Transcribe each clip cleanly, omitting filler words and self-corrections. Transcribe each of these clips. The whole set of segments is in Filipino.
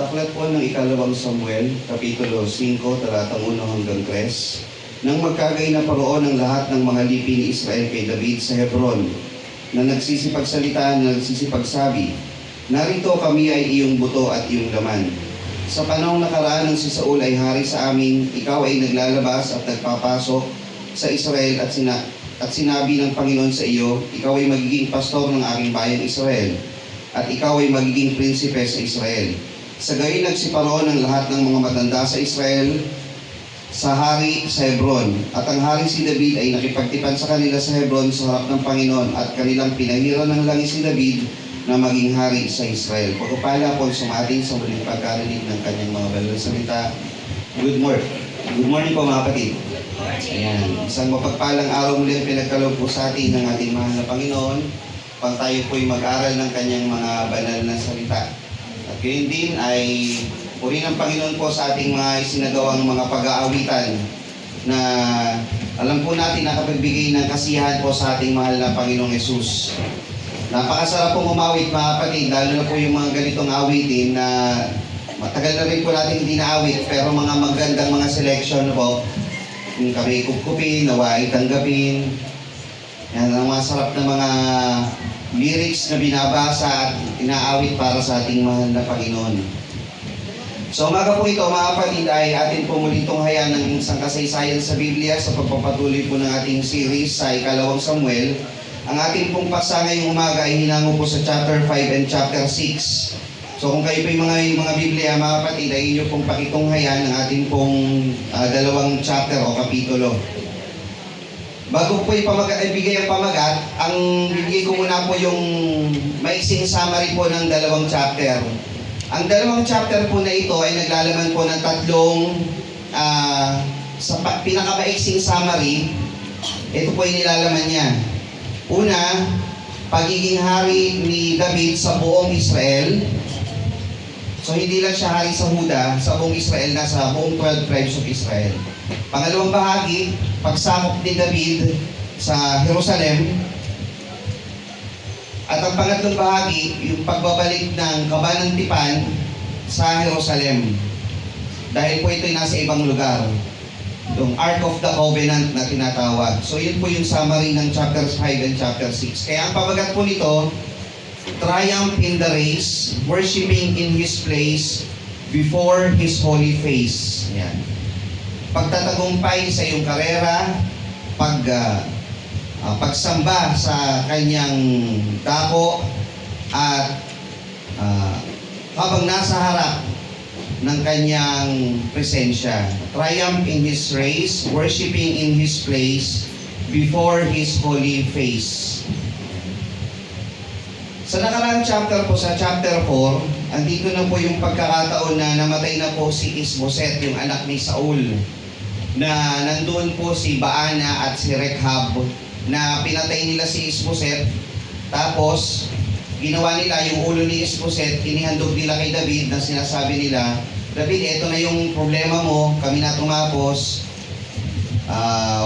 Sa aklat po ng ikalawang Samuel, Kapitulo 5, talatang 1 hanggang 3, nang magkagay na paroon ng lahat ng mga lipi ni Israel kay David sa Hebron, na nagsisipagsalita, na nagsisipagsabi, narito kami ay iyong buto at iyong laman. Sa panahong nakaraan ng si Saul ay hari sa amin, ikaw ay naglalabas at nagpapasok sa Israel at sinabi ng Panginoon sa iyo, ikaw ay magiging pastor ng aking bayang Israel, at ikaw ay magiging prinsipe sa Israel. Sa gayon nagsiparoon ng lahat ng mga matanda sa Israel sa hari sa Hebron. At ang hari si David ay nakipagtipan sa kanila sa Hebron sa harap ng Panginoon, at kanilang pinahiran ng langis si David na maging hari sa Israel. Pagpapala po sumating sa muling pagkarinig ng kanyang mga banal na salita. Good morning po mga kapatid. Ayan. Isang mapagpalang araw muli ang pinagkaloob po sa atin ng ating mahal na Panginoon pang tayo po'y mag-aral ng kanyang mga banal na salita. At gayon din ay puri ng Panginoon po sa ating mga isinagawang mga pag-aawitan na alam po natin nakapagbigay ng kasiyahan po sa ating mahal na Panginoong Yesus. Napakasarap pong umawit mga kapatid, lalo na po yung mga ganitong awitin na matagal na rin po natin hindi naawit, pero mga magandang mga selection po, yung kami kupkupin, naway tanggapin. Yan ang masarap na mga lyrics na binabasa at inaawit para sa ating mahal na Panginoon. So umaga po ito mga kapatid ay atin po muli tunghayaan ng isang kasaysayan sa Biblia sa pagpapatuloy po ng ating series sa ikalawang Samuel. Ang ating pong paksa ngayong umaga ay hinango po sa chapter 5 and chapter 6. So kung kayo po yung mga Biblia mga kapatid ay inyo pong pakitunghayan ng ating pong dalawang chapter o kapitulo. Bago po ibigay ang pamagat, ang bibigay ko muna po yung maiksing summary po ng dalawang chapter. Ang dalawang chapter po na ito ay naglalaman po ng tatlong sa pinakamaiksing summary, ito po ay nilalaman niya. Una, pagiging hari ni David sa buong Israel. So hindi lang siya hari sa Huda, sa buong Israel, nasa buong 12 tribes of Israel. Pangalawang bahagi, pagsakop ni David sa Jerusalem. At ang pangatlong bahagi, yung pagbabalik ng Kabanang Tipan sa Jerusalem. Dahil po ito'y nasa ibang lugar. Yung Ark of the Covenant na tinatawag. So yun po yung summary ng chapter 5 and chapter 6. Kaya ang pamagat po nito, triumph in the race, worshiping in His place before His holy face. Yan. Pagtatagumpay sa iyong karera, pagsamba sa kanyang dako, at habang nasa harap ng kanyang presensya. Triumph in His race, worshiping in His place before His holy face. Sa nakaraang chapter po, sa chapter 4, andito na po yung pagkakataon na namatay na po si Isboset, yung anak ni Saul, na nandoon po si Baana at si Rekhab, na pinatay nila si Isboset. Tapos ginawa nila yung ulo ni Isboset, inihandog nila kay David, na sinasabi nila, David, eto na yung problema mo, kami na tumapos,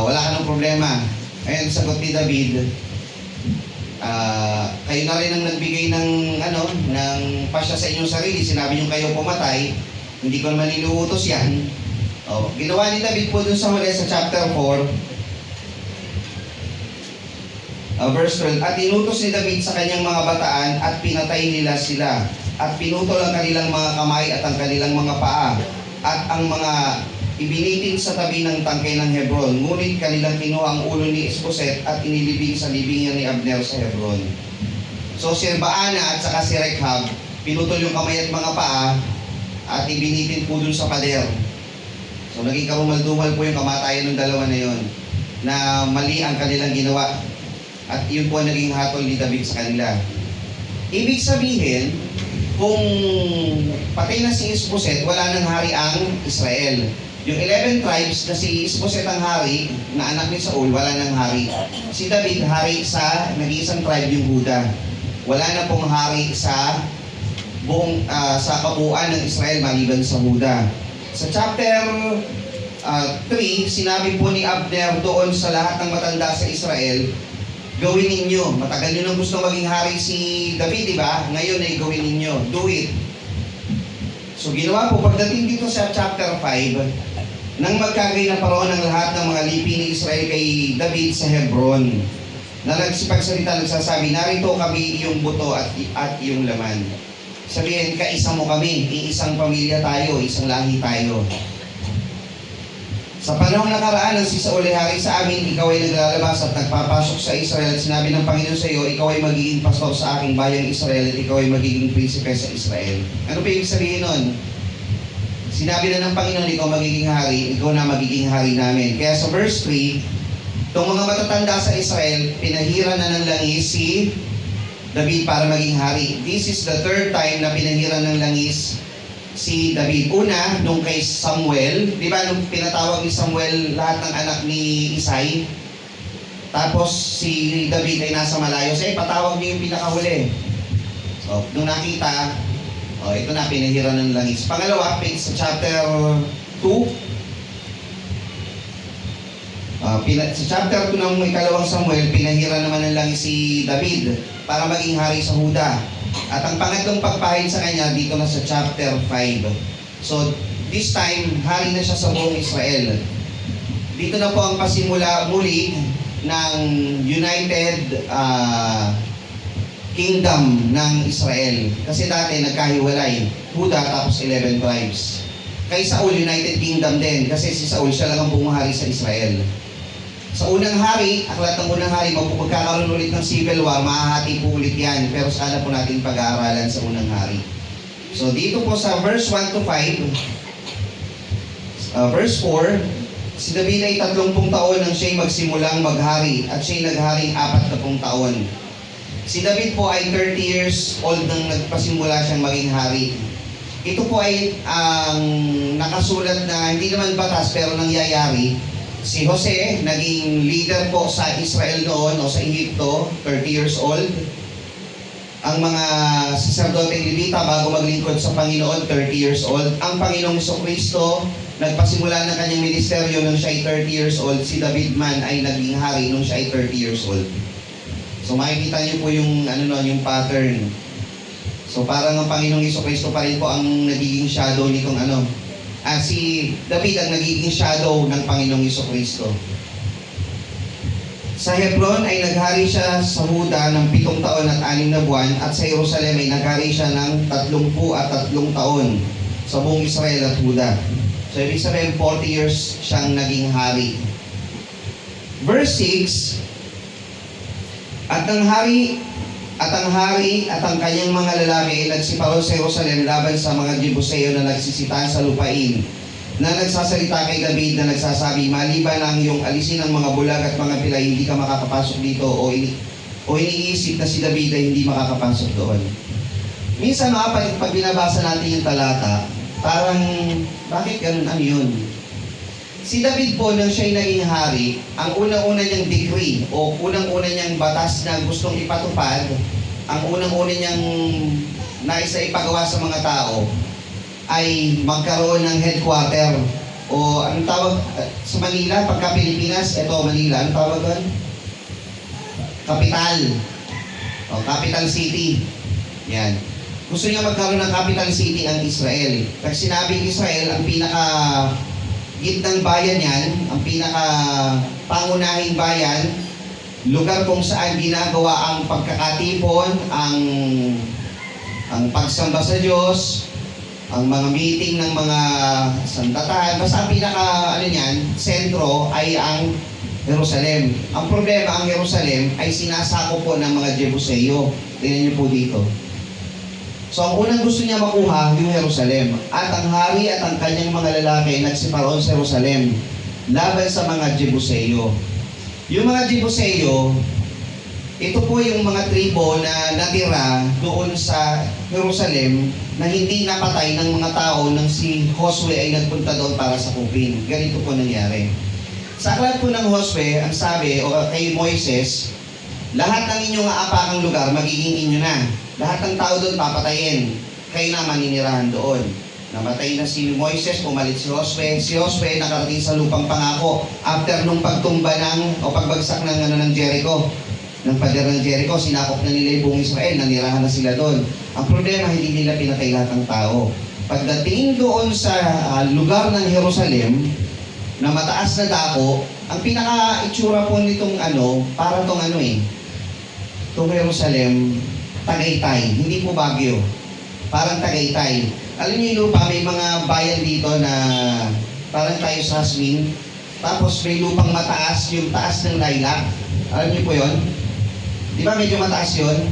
wala ka ng problema. Ayun, sagot ni David, kayo na rin ang nagbigay ng pasya sa inyong sarili. Sinabi niyo kayo pumatay, hindi ko naman inuutos yan. Ginawa ni David po dun sa huli sa chapter 4, verse 12, at inutos ni David sa kanyang mga bataan at pinatay nila sila, at pinutol ang kanilang mga kamay at ang kanilang mga paa, at ang mga ibinitin sa tabi ng tangkay ng Hebron. Ngunit kanilang kinuha ang ulo ni Isboset at inilibing sa libingan ni Abner sa Hebron. So si Baana at saka si Rekhab, pinutol yung kamay at mga paa at ibinitin po dun sa pader. So naging karumaldumal po yung kamatayan ng dalawa na yon, na mali ang kanilang ginawa. At yun po naging hatol ni David sa kanila. Ibig sabihin, kung patay na si Isboset, wala nang hari ang Israel. Yung 11 tribes na si Isboset ang hari, na anak ni Saul, wala nang hari. Si David, hari sa nag-iisang tribe, yung Huda. Wala na pong hari sa buong sa kabuuan ng Israel maliban sa Huda. Sa chapter 3, sinabi po ni Abner doon sa lahat ng matanda sa Israel, gawin ninyo. Matagal nyo nang gusto maging hari si David, di ba? Ngayon ay gawin ninyo. Do it. So ginawa po, pagdating dito sa chapter 5, nang magkagay na paroon ng lahat ng mga lipi ni Israel kay David sa Hebron, na nagsipagsalita, nagsasabi, narito kami iyong buto at iyong laman. Sabihin, kaisa mo kami, iisang pamilya tayo, isang lahi tayo. Sa panahong nakaraan ng si Saul ay hari sa amin, ikaw ay naglalabas at nagpapasok sa Israel at sinabi ng Panginoon sa iyo, ikaw ay magiging pastor sa aking bayang Israel at ikaw ay magiging prinsipe sa Israel. Ano ba ibig sabihin nun? Sinabi na ng Panginoon, ikaw magiging hari, ikaw na magiging hari namin. Kaya sa verse 3, itong mga matatanda sa Israel, pinahira na ng langis si David para maging hari. This is the third time na pinahira ng langis si David. Una, nung kay Samuel, di ba nung pinatawag ni Samuel lahat ng anak ni Isai, tapos si David ay nasa malayo, so patawag niyo yung pinakahuli. So, nung nakita, ito na, pinahira ng langis. Pangalawa, sa chapter 2, sa chapter 2 ng ikalawang Samuel, pinahira naman ng langis si David para maging hari sa Huda. At ang pangatlong pagpahid sa kanya dito na sa chapter 5. So, this time, hari na siya sa buong Israel. Dito na po ang pasimula muli ng United Kingdom ng Israel. Kasi dati nagkahiwalay. Huda tapos 11 tribes. Kay Saul, United Kingdom din. Kasi si Saul, siya lang ang bumahari sa Israel. Sa unang hari, aklat ng unang hari, magkakaroon ulit ng civil war, mahahati po ulit yan. Pero sana po natin pag-aaralan sa unang hari. So dito po sa verse 1 to 5, verse 4, si David ay 30 taon nang siya'y magsimulang maghari at siya'y nagharing 40 taon. Si David po ay 30 years old nang nagpasimula siyang maging hari. Ito po ay ang nakasulat na hindi naman batas pero nangyayari. Si Jose, naging leader po sa Israel noon o sa Egypto, 30 years old. Ang mga saserdoteng Levita bago maglingkod sa Panginoon, 30 years old. Ang Panginoong Jesucristo, nagpasimula ng kanyang ministeryo nung siya ay 30 years old. Si David man ay naging hari nung siya ay 30 years old. So makikita niyo po yung, yung pattern. So parang ang Panginoong Jesucristo pa rin po ang nagiging shadow nitong si David ang nagiging shadow ng Panginoong Jesucristo. Sa Hebron ay naghari siya sa Huda ng 7 taon at 6 na buwan at sa Jerusalem ay naghari siya ng 33 taon sa buong Israel at Huda. So ibig sabihin 40 years siyang naging hari. Verse 6, At ang hari at ang kanyang mga lalaki ay nagsiparo sa Jerusalem laban sa mga Jebuseo na nagsisitaan sa lupain, na nagsasalita kay David na nagsasabi, maliban ang iyong alisin ng mga bulag at mga pilay, hindi ka makakapasok dito o iniisip na si David ay hindi makakapasok doon. Minsan pag binabasa natin yung talata, parang bakit ganun? Ano yun? Si David po, nang siya'y naging hari, ang unang-una niyang decree o unang-una niyang batas na gustong ipatupad, ang unang-una niyang nais na ipagawa sa mga tao, ay magkaroon ng headquarter o anong tawag sa Manila, pagka Pilipinas, ito Manila, anong tawag doon? Capital. O, capital city. Yan. Gusto niya magkaroon ng capital city ang Israel. Pag sinabing Israel, ang gitnang bayan yan, ang pinaka-pangunahing bayan, lugar kung saan ginagawa ang pagkakatipon, ang pagsamba sa Diyos, ang mga meeting ng mga sandatan. Basta ang sentro ay ang Jerusalem. Ang problema, ang Jerusalem ay sinasako po ng mga Jebuseo. Tingnan niyo po dito. So ang unang gusto niya makuha, yung Jerusalem. At ang hari at ang kanyang mga lalaki nagsiparoon sa Jerusalem laban sa mga Jebuseo. Yung mga Jebuseo, ito po yung mga tribo na natira doon sa Jerusalem na hindi napatay ng mga tao nang si Josue ay nagpunta doon para sakupin. Ganito po nangyari. Sa aklat po ng Josue, ang sabi kay Moises, lahat ng inyong aapakang lugar magiging inyo na. Lahat ng tao doon papatayin. Kayo na maninirahan doon. Namatay na si Moises, pumalit si Josue. Si Josue nakarating sa lupang pangako after nung pagtumba pagbagsak ng Jericho. Ng pader ng Jericho, sinakop na nila yung buong Israel, nanirahan na sila doon. Ang problema, hindi nila pinatay lahat ng tao. Pagdating doon sa lugar ng Jerusalem, na mataas na dako, ang pinaka-itsura po nitong para tong itong Jerusalem, Tagaytay, hindi po Baguio. Parang Tagaytay. Alam niyo yung lupa, may mga bayan dito na parang tayo sa Hasmin. Tapos may lupang mataas, yung taas ng lilac. Alam niyo po yon? Di ba medyo mataas yon?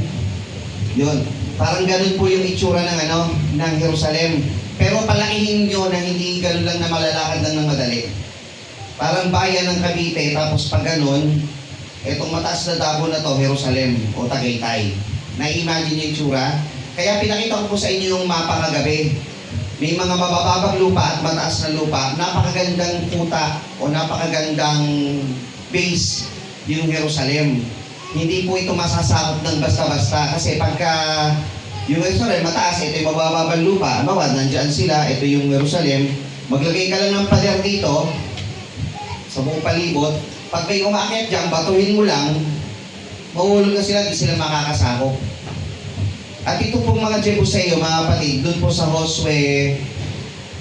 Yun. Parang ganun po yung itsura ng Jerusalem. Pero palakihin nyo na hindi ganun lang na malalakad lang ng madali. Parang bayan ng Cavite, tapos pag ganun, etong mataas na dabo na to, Jerusalem o Tagaytay. Na-imagine yung itsura? Kaya pinakita ko po sa inyo yung mapa kagabi. May mga mabababang lupa at mataas na lupa, napakagandang kuta o napakagandang base yung Jerusalem. Hindi po ito masasakop ng basta-basta kasi pagka yung Jerusalem mataas, ito yung mabababang lupa, nandyan sila, ito yung Jerusalem, maglagay ka lang ng pader dito sa buong palibot, pag may umakyat dyan, batuhin mo lang, mahulog na sila, di sila makakasakop. At ito pong mga Jebuseo, mga kapatid, doon po sa Josue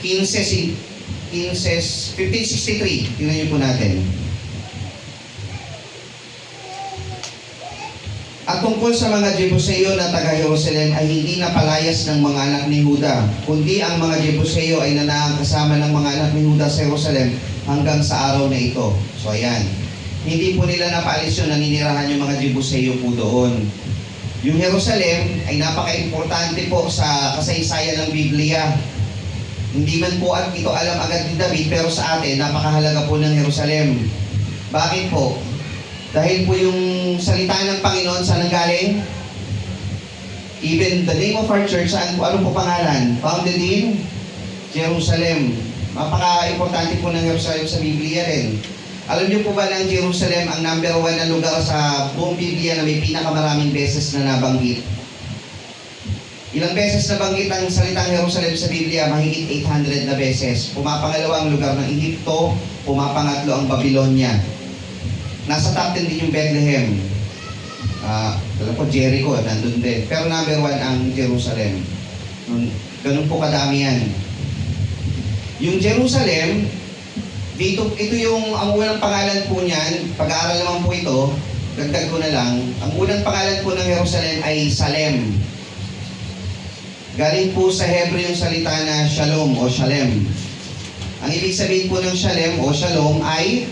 1563, tingnan niyo po natin. At tungkol sa mga Jebuseo na taga-Jerusalem ay hindi napalayas ng mga anak ni Huda, kundi ang mga Jebuseo ay nanahang kasama ng mga anak ni Huda sa Jerusalem hanggang sa araw na ito. So ayan, hindi po nila napaalis yun, naninirahan yung mga Jebuseo po doon. Yung Jerusalem ay napaka-importante po sa kasaysayan ng Biblia. Hindi man po ito alam agad ni David, pero sa atin, napakahalaga po ng Jerusalem. Bakit po? Dahil po yung salita ng Panginoon, saan nanggaling? Even the name of our church, ano po pangalan? Founded in Jerusalem. Napaka-importante po ng Jerusalem sa Biblia rin. Alam niyo po ba na ang Jerusalem ang number 1 na lugar sa buong Biblia na may pinakamaraming beses na nabanggit? Ilang beses nabanggit ang salitang Jerusalem sa Biblia? Mahigit 800 na beses. Pumapangalawa ang lugar ng Egypto, pumapangatlo ang Babylonia. Nasa top 10 din yung Bethlehem. Alam ko, Jericho, nandun din. Pero number 1 ang Jerusalem. Ganun po kadami yan. Yung Jerusalem, ito yung, ang unang pangalan po niyan, pag-aaral naman po ito, dagdag ko na lang, ang unang pangalan po ng Jerusalem ay Salem. Galing po sa Hebreo yung salita na Shalom o Shalem. Ang ibig sabihin po ng Shalem o Shalom ay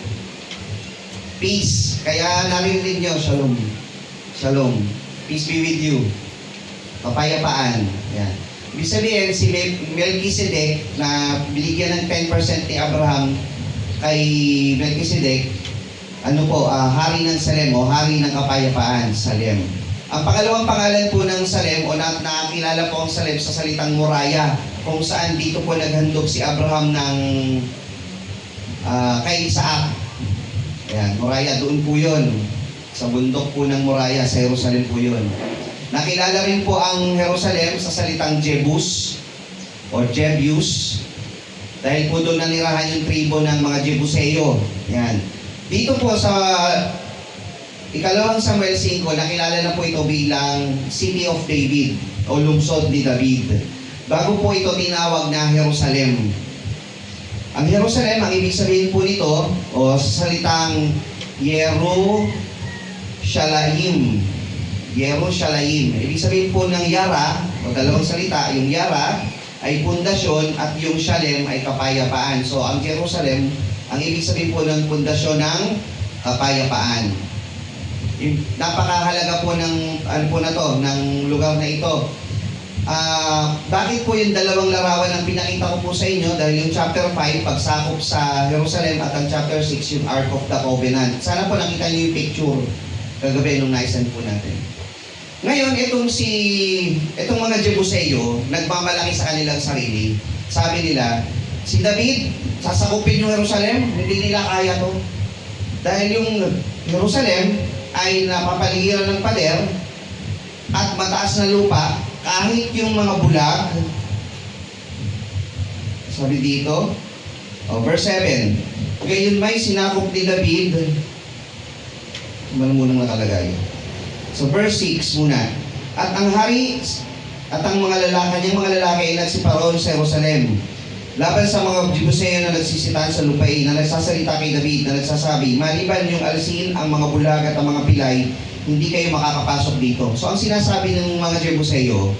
peace. Kaya narinig niyo, Shalom. Shalom. Peace be with you. Kapayapaan. Yan. Ibig sabihin, si Melchizedek na binigyan ng 10% ni Abraham kay Melchizedek, hari ng Salem o hari ng kapayapaan, Salem. Ang pangalawang pangalan po ng Salem o nakakilala po ang Salem sa salitang Moriah, kung saan dito po naghandog si Abraham ng kay Isaac. Ayan, Moriah, doon po yun. Sa bundok po ng Moriah, sa Jerusalem po yun. Nakilala rin po ang Jerusalem sa salitang Jebus o Jebius, dahil po doon nanirahan yung tribo ng mga Jebuseo. Yan. Dito po sa ikalawang Samuel 5, nakilala na po ito bilang City of David o lungsod ni David. Bago po ito tinawag na Jerusalem. Ang Jerusalem, ang ibig sabihin po nito, o sa salitang Yerushalayim. Yerushalayim. Ibig sabihin po ng Yara, o dalawang salita, yung Yara ay pundasyon at yung Shalem ay kapayapaan. So, ang Jerusalem, ang ibig sabihin po ng pundasyon ng kapayapaan. Napakahalaga po ng, ng lugar na ito. Bakit po yung dalawang larawan ang pinakita ko po sa inyo? Dahil yung chapter 5, pagsakop sa Jerusalem, at ang chapter 6, yung Ark of the Covenant. Sana po nakita niyo yung picture kagabi nung naisan po natin. Ngayon, itong mga Jebuseo, nagmamalaki sa kanilang sarili. Sabi nila, si David, sasakupin yung Jerusalem, hindi nila kaya to. Dahil yung Jerusalem ay napapaligiran ng pader at mataas na lupa, kahit yung mga bulag, sabi dito, verse 7, gayon may sinakop ni David, munang nakalagay. So verse 6 muna. At ang hari At ang mga lalaki ay nagsiparoon sa Jerusalem laban sa mga Jebuseo na nagsisitaan sa lupain, na nagsasalita kay David, na nagsasabi, maliban yung alisin ang mga bulag at ang mga pilay, hindi kayo makakapasok dito. So ang sinasabi ng mga Jebuseo,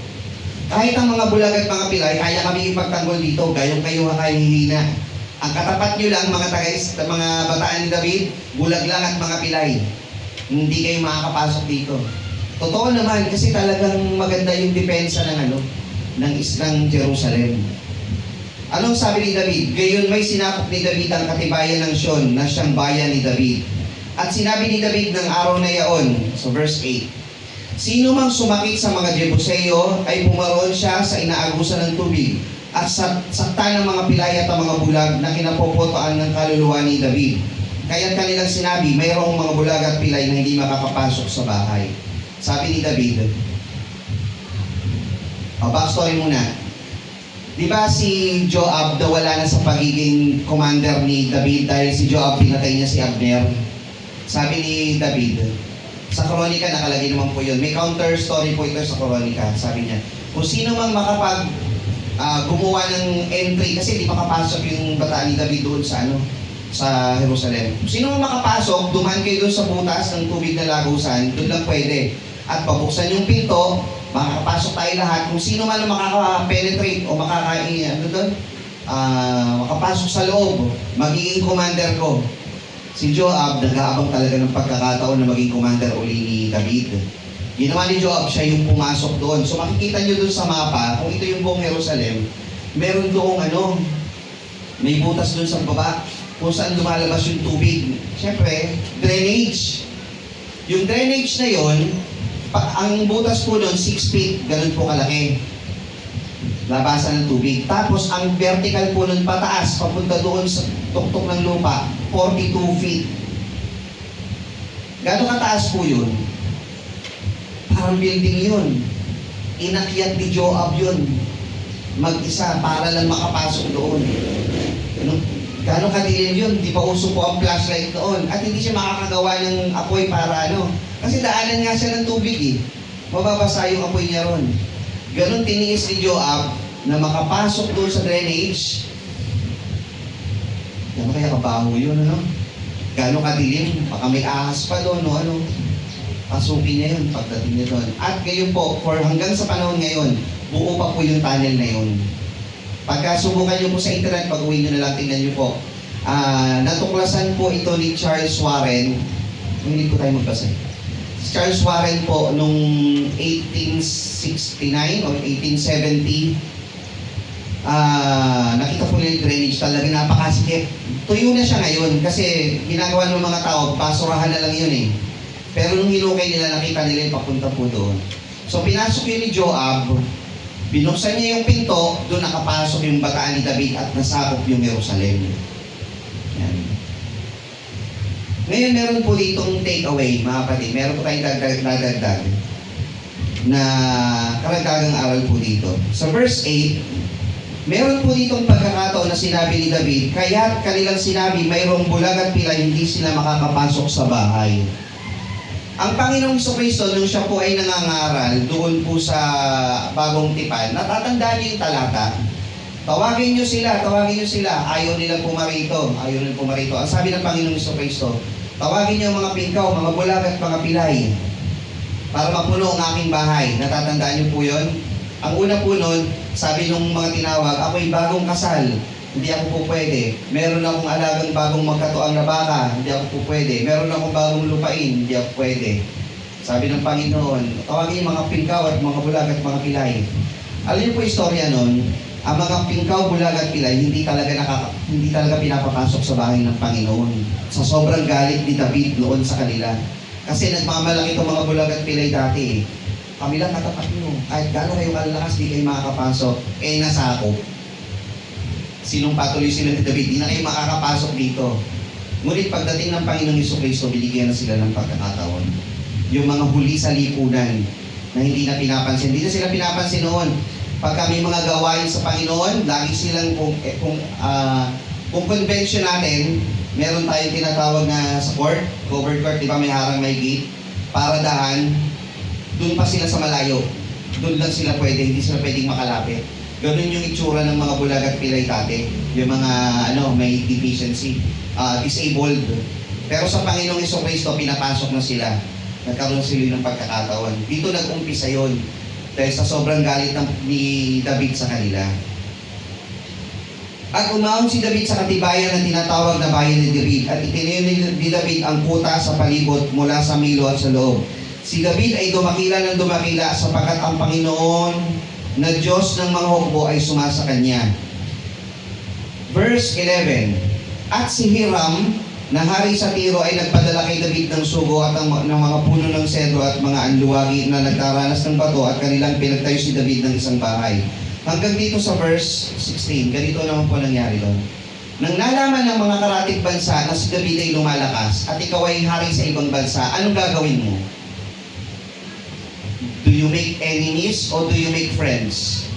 kahit ang mga bulag at mga pilay, kaya kami ipagtanggol dito, gayong kayo hihina. Ang katapat nyo lang, mga mga bataan ni David, bulag lang at mga pilay. Hindi kayo makakapasok dito. Totoo naman, kasi talagang maganda yung depensa ng Jerusalem. Anong sabi ni David? Gayon may sinakop ni David ang katibayan ng Sion na siyang bayan ni David. At sinabi ni David ng araw na yaon, so verse 8, sino mang sumakit sa mga Jebuseo ay pumaroon siya sa inaagusan ng tubig at sakta ng mga pilay at ang mga bulag na kinapopotoan ng kaluluwa ni David. Kaya't kanilang sinabi, mayroong mga bulag at pilay na hindi makakapasok sa bahay. Sabi ni David, backstory muna. Di ba si Joab nawala na sa pagiging commander ni David dahil si Joab pinatay niya si Abner? Sabi ni David, sa Kronika nakalagay naman po yun. May counter story po ito sa Kronika. Sabi niya, kung sino mang gumawa ng entry, kasi di makapasok yung bataan ni David doon sa Jerusalem. Kung sino mang makapasok, duman kayo doon sa butas ng tubig na lagusan, doon lang pwede. At pabuksan yung pinto, makakapasok tayo lahat. Kung sino man ang makaka-penetrate o makapasok sa loob, magiging commander ko. Si Joab, nag-aabang talaga ng pagkakataon na maging commander uli ni David. Ginawa ni Joab, siya yung pumasok doon. So makikita nyo doon sa mapa, kung ito yung buong Jerusalem, meron doong may butas doon sa baba, kung saan lumalabas yung tubig. Siyempre, drainage. Yung drainage na yon, ang butas po doon, 6 feet, ganun po kalaki. Labasan ng tubig. Tapos, ang vertical po nun pataas, papunta doon sa tuktok ng lupa, 42 feet. Gano'ng kataas po yun? Parang building yun. Inakyat ni Joab yun. Mag-isa, para lang makapasok doon. Gano'ng kadilim yun? Di pa uso po ang flashlight doon. At hindi siya makakagawa ng apoy para Kasi daanan nga siya ng tubig eh. Mababasa yung apoy niya ron. Ganon tiniis ni Joab na makapasok doon sa drainage. Gano'n kaya kabaho yun, Gano'n kadilim, baka may ahas pa doon, Pasukin niya yun pagdating niya doon. At ngayon po, hanggang sa panahon ngayon, buo pa po yung tunnel na yun. Pagka subukan niyo po sa internet, pag-uwi niyo na lang, tingnan niyo po. Natuklasan po ito ni Charles Warren. Hindi po tayo magbasa. Charles Warren po nung 1869 o 1870, nakita po nila yung drainage, talaga napakasikip. Tuyo na siya ngayon kasi ginagawa ng mga tao, basurahan na lang yun eh. Pero nung hinukay nila, nakita nila yung papunta po doon. So pinasok yun ni Joab, binuksan niya yung pinto, doon nakapasok yung bataan ni David at nasakop yung Jerusalem. Yan. Ngayon, meron po ditong takeaway, mga kapatid. Meron po tayong dadagdag na karagdagang aral po dito. Sa verse 8, meron po ditong pagkakataon na sinabi ni David, kaya't kanilang sinabi, mayroong bulag at pilay, hindi sila makakapasok sa bahay. Ang Panginoong Jesucristo, nung siya po ay nangangaral doon po sa Bagong Tipan, natatandaan niyo yung talata. Tawagin niyo sila, ayaw nilang pumarito. Ang sabi ng Panginoong Jesucristo, tawagin niyo ang mga pingkaw, mga bulag at mga pilay para mapuno ang aking bahay. Natatandaan niyo po yun? Ang una po nun, sabi nung mga tinawag, ako'y bagong kasal, hindi ako po pwede. Meron akong alagang bagong magkatuang na baka, hindi ako po pwede. Meron akong bagong lupain, hindi ako pwede. Sabi ng Panginoon, tawagin yung mga pingkaw at mga bulag at mga pilay. Alam niyo po istorya nun, ang mga pingkaw, bulag at pilay, hindi talaga pinapapasok sa bahay ng Panginoon. Sa sobrang galit ni David doon sa kanila. Kasi nagmamalaki itong mga bulag at pilay dati. Kami lang katapat nyo. Kahit gano'n kayo kalalakas, di kayo makakapasok. Nasakop. Sinong patuloy sila ni David, di na kayo makakapasok dito. Ngunit pagdating ng Panginoong Jesucristo, binigyan na sila ng pagkakataon. Yung mga huli sa lipunan na hindi na pinapansin. Hindi na sila pinapansin noon. Pag may mga gawain sa Panginoon, lagi silang kung convention natin, meron tayong tinatawag na sa court, covered court, di ba may harang, may gate, paradahan, doon pa sila sa malayo. doon lang sila pwede, hindi sila pwedeng makalapit. Ganun yung itsura ng mga bulag at pilay dati, yung mga may deficiency, disabled. Pero sa Panginoong Jesucristo, pinapasok na sila. Nagkaroon sila ng pagkakataon. Dito nag-umpisa yun dahil sa sobrang galit ni David sa kanila. At umahon si David sa katibayan ng tinatawag na bayan ni David at itinayo ni David ang kuta sa palibot mula sa Milo at sa loob. Si David ay dumakila ng dumakila sapagkat ang Panginoon na Diyos ng mga hukbo ay sumasa kanya. Verse 11. At si Hiram na hari sa Tiro ay nagpadala kay David ng sugo at ng mga puno ng sedro at mga anluwagi na nagkaranas ng bato at kanilang pinagtayo si David ng isang bahay. Hanggang dito sa verse 16, ganito naman po nangyari doon. Nang nalaman ng mga karatig bansa na si David ay lumalakas at ikaw ay hari sa ibang bansa, anong gagawin mo? Do you make enemies or do you make friends?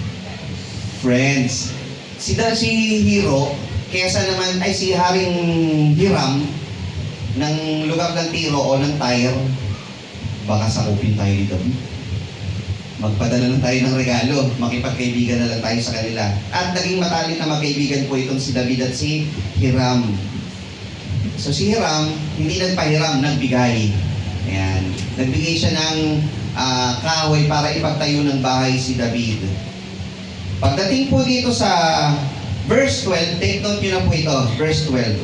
Friends. Si Hiro, kesa naman ay si Haring Hiram ng lugar ng Tiro o ng Tyre, baka sakupin tayo dito. Magpadala lang tayo ng regalo, makipagkaibigan na lang tayo sa kanila. At naging matalik na magkaibigan po itong si David at si Hiram. So si Hiram, hindi nagpahiram, nagbigay. Ayan. Nagbigay siya ng kahoy para ipagtayo ng bahay si David. Pagdating po dito sa verse 12, take note nyo na po ito, verse 12.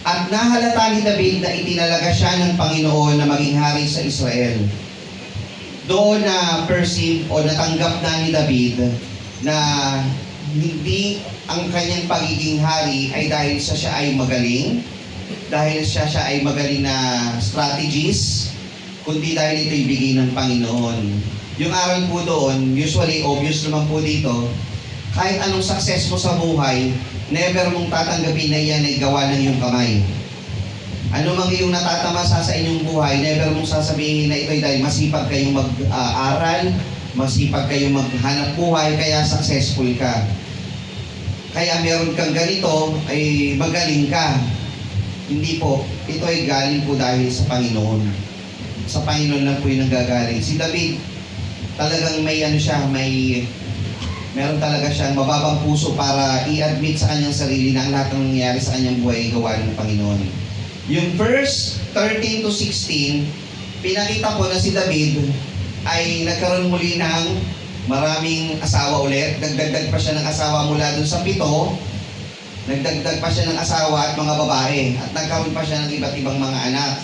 At nahalata ni David na itinalaga siya ng Panginoon na maging hari sa Israel. Doon na perceive o natanggap na ni David na hindi ang kanyang pagiging hari ay dahil siya ay magaling, dahil siya ay magaling na strategist, kundi dahil ito ibigay ng Panginoon. Yung aral po doon, usually obvious naman po dito, kahit anong success mo sa buhay, never mong tatanggapin na yan ay gawa ng iyong kamay. Ano mang iyong natatamasa sa inyong buhay, never mong sasabihin na ito'y dahil masipag kayong mag-aral, masipag kayong maghanap buhay, kaya successful ka. Kaya meron kang ganito, ay magaling ka. Hindi po, ito ay galing po dahil sa Panginoon. Sa Panginoon lang po yung nanggagaling. Si David, talagang meron talaga siyang mababang puso para i-admit sa kanyang sarili na ang lahat ng nangyayari sa kanyang buhay ay gawa ng Panginoon. Yung verse 13 to 16, pinakita ko na si David ay nagkaroon muli ng maraming asawa ulit. Nagdagdag pa siya ng asawa mula dun sa 7. Nagdagdag pa siya ng asawa at mga babae. At nagkaroon pa siya ng iba't ibang mga anak.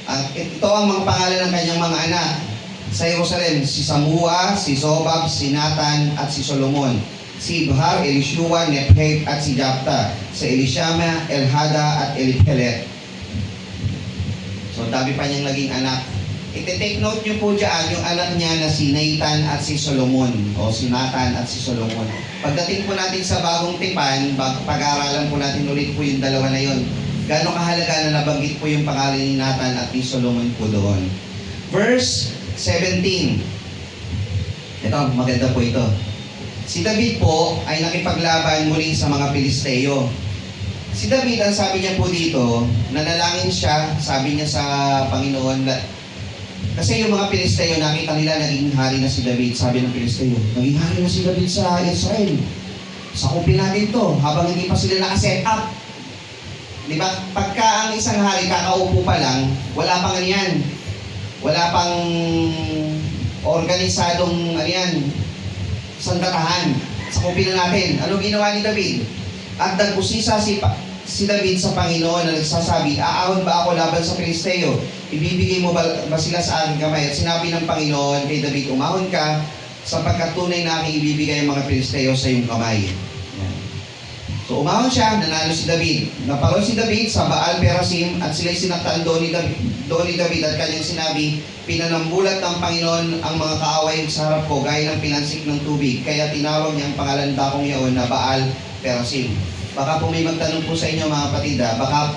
At ito ang mga pangalan ng kanyang mga anak. Sa Jerusalem, si Samua, si Sobab, si Nathan, at si Solomon. Si Ibhar, Elishua, Nepheg, at si Japta. Si Elishama, Elhada, at Eliphelet. So, dami pa niyang naging anak. Ite-take note niyo po dyan yung anak niya na si Nathan at si Solomon. O si Nathan at si Solomon. Pagdating po natin sa bagong tipan, pag-aaralan po natin ulit po yung dalawa na yun. Gano'ng kahalaga na nabanggit po yung pangalan ni Nathan at ni Solomon po doon. Verse 17. Ito, maganda po ito. Si David po ay nakipaglaban muli sa mga Pilisteo. Si David, ang sabi niya po dito, nanalangin siya, sabi niya sa Panginoon, kasi yung mga Pilisteo, nakita nila naging hari na si David. Sabi ng Pilisteo, naging hari na si David sa Israel. Sakupin natin to habang hindi pa sila nakaset up. Diba? Pagka ang isang hari kakaupo pa lang, wala pang yan. Wala pang organisadong sandatahan. Sakupin na natin. Ano ginawa ni David? At nagpusisa si David sa Panginoon na nagsasabi, aahon ba ako laban sa Pilisteo? Ibibigay mo ba sila sa aking kamay? At sinabi ng Panginoon kay David, umahon ka sapagkat tunay na aking ibibigay ang mga Pilisteo sa iyong kamay. Yan. So umahon siya, nanalo si David. Naparoon si David sa Baal Perasim at sila'y sinaktan doon ni David at kanyang sinabi, pinanambulat ng Panginoon ang mga kaaway sa harap ko gaya ng pinansik ng tubig. Kaya tinawag niya ang pangalan dakong yaon na Baal Perasim. Baka po may magtanong po sa inyo mga kapatid,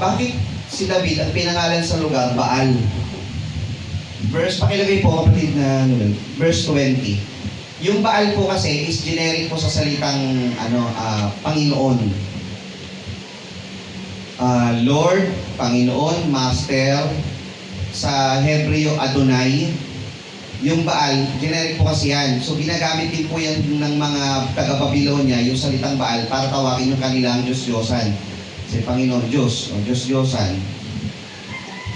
bakit si David ang pinangalan sa lugar Baal? Pakilagay po kapatid na verse 20. Yung Baal po kasi is generic po sa salitang Panginoon. Lord, Panginoon, Master, sa Hebreo Adonai. Yung Baal, generic po kasi yan. So ginagamit din po yan ng mga taga-Babylonia, yung salitang Baal, para tawagin yung kanilang Diyos-Diyosan. Kasi Panginoon Diyos, o Diyos-Diyosan.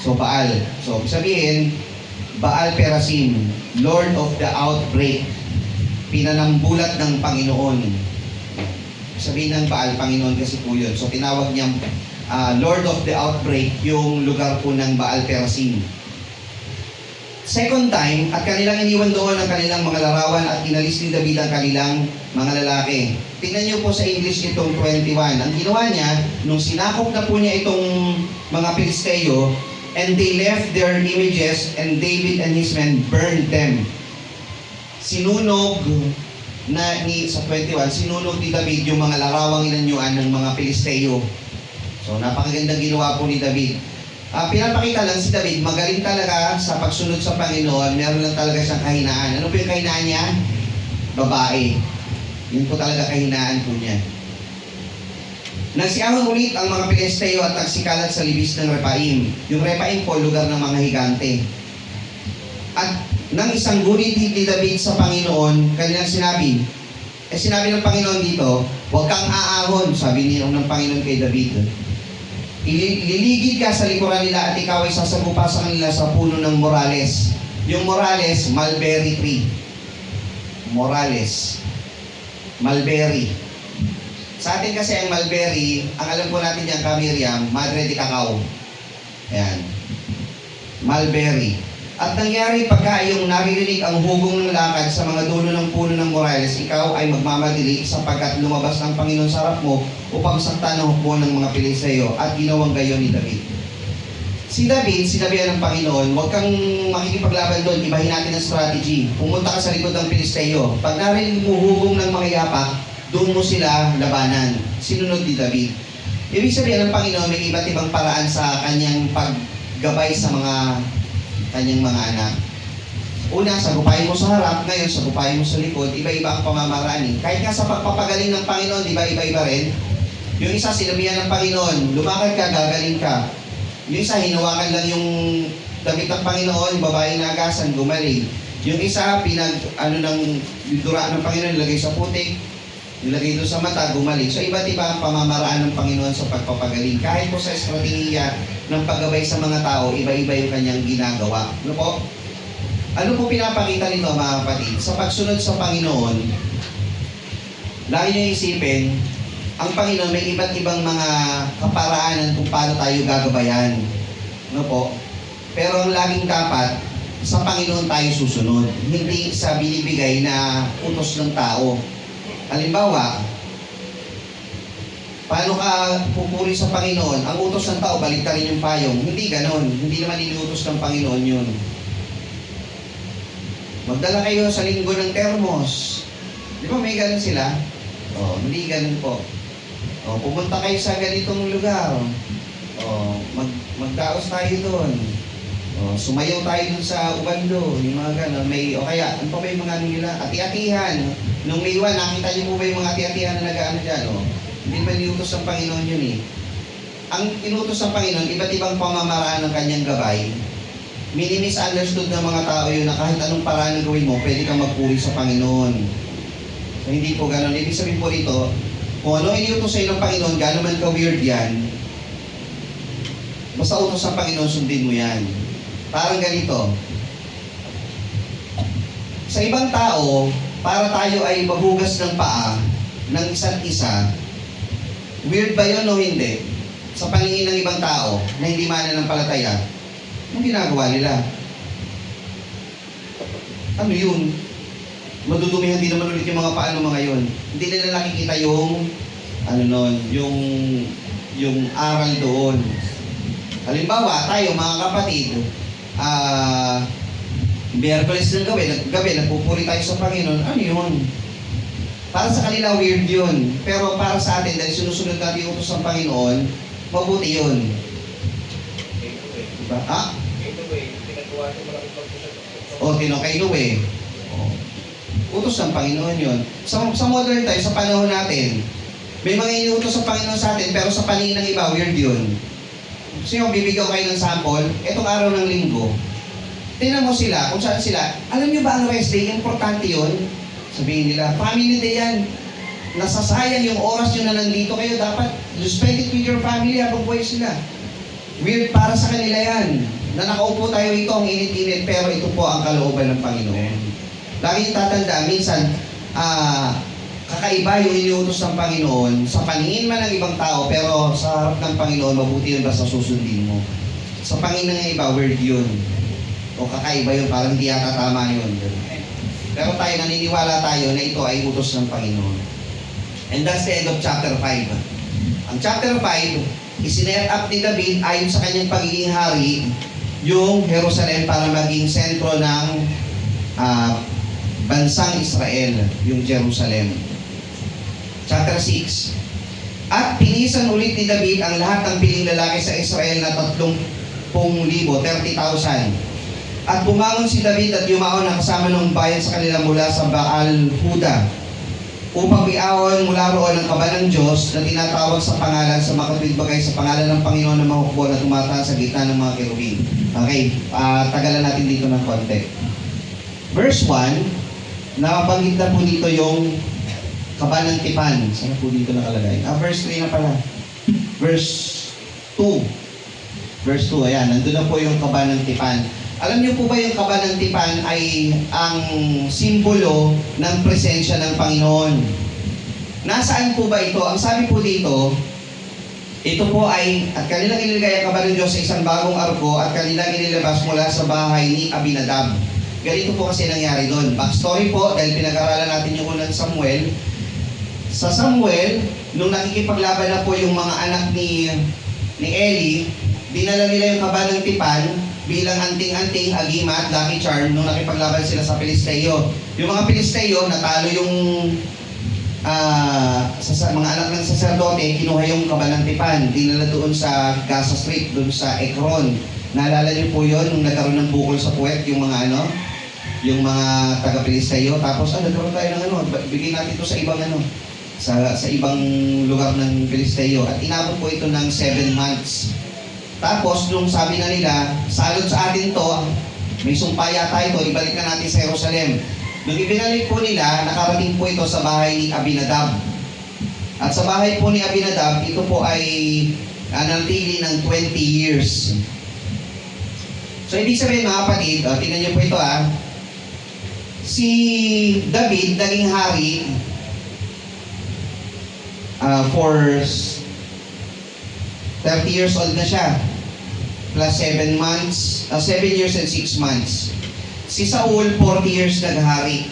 So Baal. So sabihin, Baal Perasim, Lord of the Outbreak, pinanambulat ng Panginoon. Sabihin ng Baal, Panginoon kasi po yun. So tinawag niyang Lord of the Outbreak, yung lugar po ng Baal Perasim. Second time, at kanilang iniwan doon ang kanilang mga larawan at inalis ni David ang kanilang mga lalaki. Tingnan niyo po sa English itong 21. Ang ginawa niya, nung sinakop na po niya itong mga Pilisteo, and they left their images, and David and his men burned them. Sinunog sa 21, sinunog ni David yung mga larawang inanyuan ng mga Pilisteo. So napakagandang ginawa po ni David. Pinapakita lang si David, magaling talaga sa pagsunod sa Panginoon, meron lang talaga siyang kahinaan. Ano po yung kahinaan niya? Babae. Yun po talaga kahinaan po niya. Nagsiahon ulit ang mga Pilisteo at nagsikalat sa libis ng Repaim. Yung Repaim po, lugar ng mga higante. At nang isang gunit ni David sa Panginoon, kanilang sinabi ng Panginoon dito, huwag kang aahon, sabi niya ng Panginoon kay David. Ililigid ka sa likuran nila at ikaw ay sasagupa sa kanila sa puno ng Morales. Yung Morales, mulberry tree. Morales. Mulberry. Sa atin kasi ang mulberry, ang alam po natin yan, Miriam, Madre de Cacao. Ayan. Mulberry. At nangyari pagka yung naririnig ang hugong ng lakad sa mga dulo ng puno ng Morales, ikaw ay magmamadali sapagkat lumabas ng Panginoon sa harap mo upang saktan ang hukbo ng mga Pilisteo at ginawang gayon ni David. Si David, sinabihan ng Panginoon, huwag kang makikipaglaban doon, ibahin natin ang strategy. Pumunta ka sa likod ng Pilisteo. Pag narinig mo hugong ng mga yapak, doon mo sila labanan. Sinunod ni David. Ibig sabihin ng Panginoon, may iba't ibang paraan sa kanyang paggabay sa kanyang mga anak. Una, sagupayin mo sa harap, ngayon sagupayin mo sa likod, iba-iba ang pamamaraan. Kahit nga sa pagpapagaling ng Panginoon, di ba iba-iba rin? Yung isa, sinabihan ng Panginoon, lumakad ka, gagaling ka. Yung isa, hinawakan lang yung damit ng Panginoon, yung babae na agasan, gumaling. Yung isa, dura ng Panginoon, nilagay sa putik, nilagay doon sa mata, gumaling. So iba't iba ang pamamaraan ng Panginoon sa pagpapagaling. Kahit po sa estratehiya ng paggabay sa mga tao, iba-iba yung kanyang ginagawa. Ano po? Ano po pinapakita nito mga kapatid? Sa pagsunod sa Panginoon, lagi nyo isipin, ang Panginoon may iba't ibang mga kaparaanan kung paano tayo gagabayan. Ano po? Pero ang laging dapat, sa Panginoon tayo susunod. Hindi sa binibigay na utos ng tao. Halimbawa, paano ka pupuri sa Panginoon? Ang utos ng tao, balik ka rin yung payong. Hindi ganon. Hindi naman iniutos ng Panginoon yun. Magdala kayo sa linggo ng termos. Di ba may ganon sila? Hindi ganon po. Pumunta kayo sa ganitong lugar. Magdaos tayo doon. Sumayaw tayo dun sa ubando. Yung mga ganon. O kaya, ano pa ba yung mga nila? Ati-atihan. Nung may iwan, nakita niyo po ba yung mga ati-atihan na nag-ano dyan? Hindi ba inutos ng Panginoon yun eh? Ang inutos ng Panginoon, iba't ibang pamamaraan ng kanyang gabay. Mini-misunderstood ng mga tao yun na kahit anong paraan na gawin mo, pwede kang magpuri sa Panginoon. So, hindi po ganon. Ibig sabihin po rito, kung ano iniutos sa'yo ng Panginoon, gano'n man ka-weird yan, basta utos ng Panginoon, sundin mo yan. Parang ganito. Sa ibang tao, para tayo ay maghugas ng paa ng isa't isa, weird ba yun o hindi? Sa paningin ng ibang tao na hindi mananampalataya, anong ginagawa nila? Ano yun? Madudumihan din naman ulit yung mga paano mga yun. Hindi nila nakikita yung yung aral doon. Halimbawa, tayo mga kapatid, Miyerkules ng gabi, nagpupuri tayo sa Panginoon, ano yun? Para sa kanila, weird yun. Pero para sa atin, dahil sinusunod natin yung utos ng Panginoon, mabuti yun. Diba? Ha? Tinokainuwe. Utos ng Panginoon yun. Sa modern time, sa panahon natin, may mga inuutos ng Panginoon sa atin, pero sa paningin ng iba, weird yun. Gusto nyo, bibigyan kayo ng sample, etong araw ng linggo, Tingnan mo sila, kung saan sila. Alam nyo ba ang rest day, importante yun? Sabihin nila, family day yan. Nasasayang yung oras nyo na nandito kayo. Dapat you spend it with your family habang buhay sila. Weird para sa kanila yan. Na nakaupo tayo rito, ang init-init, pero ito po ang kalooban ng Panginoon. Lagi tatandaan, minsan, kakaiba yung iniutos ng Panginoon sa paningin man ng ibang tao, pero sa harap ng Panginoon, mabuti yun basta susundin mo. Sa paningin ng iba, weird yun. O kakaiba yun, parang hindi yata tama yun. Pero tayo, naniniwala tayo na ito ay utos ng Panginoon. And that's the end of chapter 5. Ang chapter 5, isinet up ni David ayon sa kanyang pagiging hari, yung Jerusalem para maging sentro ng bansang Israel, yung Jerusalem. Chapter 6. At pinisan ulit ni David ang lahat ng piling lalaki sa Israel na 30,000, 30,000. At bumangon si David at yumaon na kasama ng bayan sa kanila mula sa Baal-Huda upang iawon mula roon ang kaba ng Diyos na tinatawag sa pangalan sa makatwid bagay sa pangalan ng Panginoon na mahukbo na tumataas sa gitna ng mga kerubin. Okay, tagalan natin dito ng konti. Verse 1, nabanggit na po dito yung kaba ng tipan. Saan po dito nakalagay? Verse 3 na pala. Verse 2. Verse 2, ayan, nandun na po yung kaba ng tipan. Alam niyo po ba yung kaba ng tipan ay ang simbolo ng presensya ng Panginoon? Nasaan po ba ito? Ang sabi po dito, ito po ay, at kanilang inilagay ang kaba ng Diyos sa isang bagong arko at kanilang inilabas mula sa bahay ni Abinadab. Ganito po kasi nangyari doon. Backstory po, dahil pinag-aralan natin yung unang Samuel. Sa Samuel, nung nakikipaglaban na po yung mga anak ni Eli, dinala nila yung kaba ng tipan bilang anting-anting, agimat, lucky charm nung nakipaglaban sila sa Pilisteo. Yung mga Pilisteo, natalo yung mga anak ng saserdote, kinuha yung kaba ng tipan, dinala doon sa Gaza Strip, doon sa Ekron. Naalala niyo po yun, nung nagkaroon ng bukol sa puwet, yung mga yung mga taga-Pilisteo. Tapos, nagkaroon tayo ng bigyan natin ito sa ibang sa ibang lugar ng Pilisteo. At inabot po ito ng 7 months. Tapos, nung sabi na nila, salot sa atin to, may sumpa yata ito, ibalik na natin sa Jerusalem. Nung ibinalik po nila, nakarating po ito sa bahay ni Abinadab. At sa bahay po ni Abinadab, ito po ay nanatili ng 20 years. So, ibig sabihin mga kapatid, tingnan niyo po ito si David naging hari for 30 years old na siya. Plus 7 months, 7 years and 6 months. Si Saul, 40 years naghari.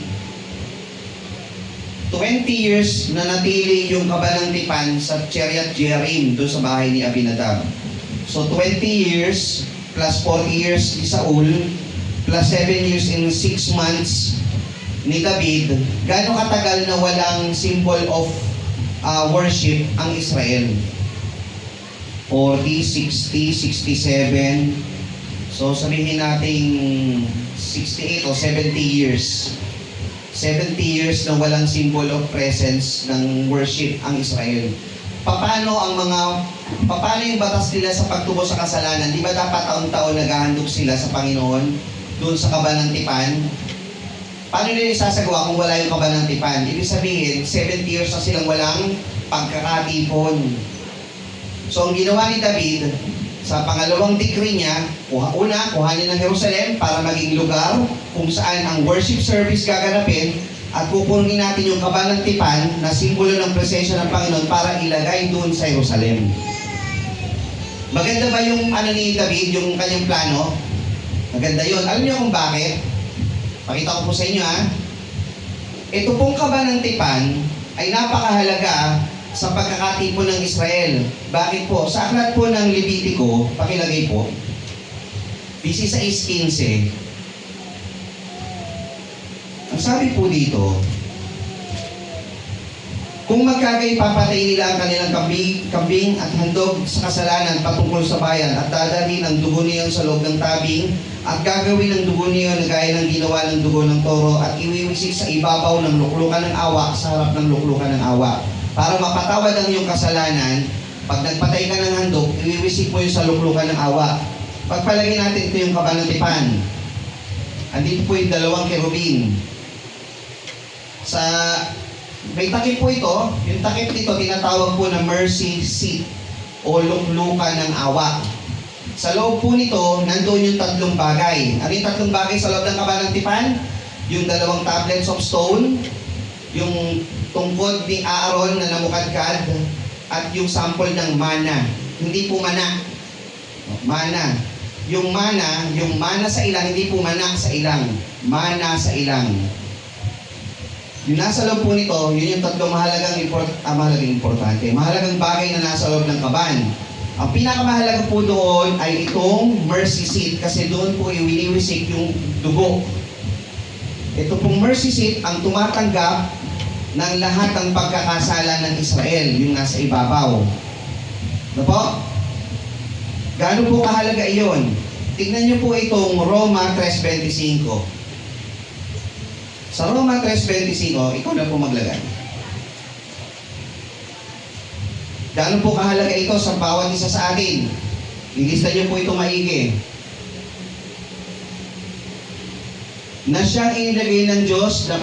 20 years na natili yung kaba ng tipan sa Kiriath Jearim, doon sa bahay ni Abinadab. So 20 years plus 40 years ni Saul, plus 7 years and 6 months ni David. Gaano katagal na walang symbol of worship ang Israel? 40, 60, 67. So sabihin natin 68 o 70 years. 70 years na walang symbol of presence ng worship ang Israel. Paano yung batas nila sa pagtubo sa kasalanan? Di ba dapat taon-taon naghahandog sila sa Panginoon doon sa kaba ng tipan? Paano nila isasagawa kung wala yung kaba ng tipan? Ibig sabihin, 70 years na silang walang pagkakatipon. So, ang ginawa ni David, sa pangalawang decree niya, kuhanin ng Jerusalem para maging lugar kung saan ang worship service gaganapin at pupunin natin yung kaba ng tipan na simbolo ng presensya ng Panginoon para ilagay doon sa Jerusalem. Maganda ba yung ni David, yung kanyang plano? Maganda yun. Alam niyo kung bakit? Pakita ko po sa inyo Ito pong kaba ng tipan ay napakahalaga sa pagkakatipon ng Israel. Bakit po? Sa aklat po ng Levitico, pakilagay po, 16:15, ang sabi po dito, kung magkagay papatay nila ang kanilang kambing at handog sa kasalanan patungkol sa bayan at dadalhin ang dugo niyon sa loob ng tabing at gagawin ang dugo niyon na gaya ng ginawa ng dugo ng toro at iwiwisik sa ibabaw ng luklukan ng awa sa harap ng luklukan ng awa. Para mapatawad ang iyong kasalanan, pag nagpatay ka ng handog, iwiwisik mo yun sa luklukan ng awa. Pagpalagay natin ito yung kaba ng tipan. andito po yung dalawang kerubin. May takip po ito. Yung takip nito tinatawag po na mercy seat o luklukan ng awa. Sa loob po nito, nandoon yung tatlong bagay. Ano yung tatlong bagay sa loob ng kabanang tipan? Yung dalawang tablets of stone, yung tungkod ni Aaron na namukadkad, at yung sample ng mana. Hindi po mana. Mana. Yung mana sa ilang, hindi po mana sa ilang. Mana sa ilang. Yung nasa loob po nito, yun yung tatlong mahalagang importante. Mahalagang bagay na nasa loob ng kaban. Ang pinakamahalaga po doon ay itong mercy seat kasi doon po iwiniwisik yung dugo. Ito pong mercy seat ang tumatanggap ng lahat ng pagkakasala ng Israel, yung nasa ibabaw. Ano po? Gaano po kahalaga iyon? Tingnan niyo po itong Roma 3:25. Sa Roma 3:25, ikaw na po maglagay. Gaano po kahalaga ito sa bawat isa sa atin? Ilista niyo po ito maigi. Na siyang inilagay ng Diyos na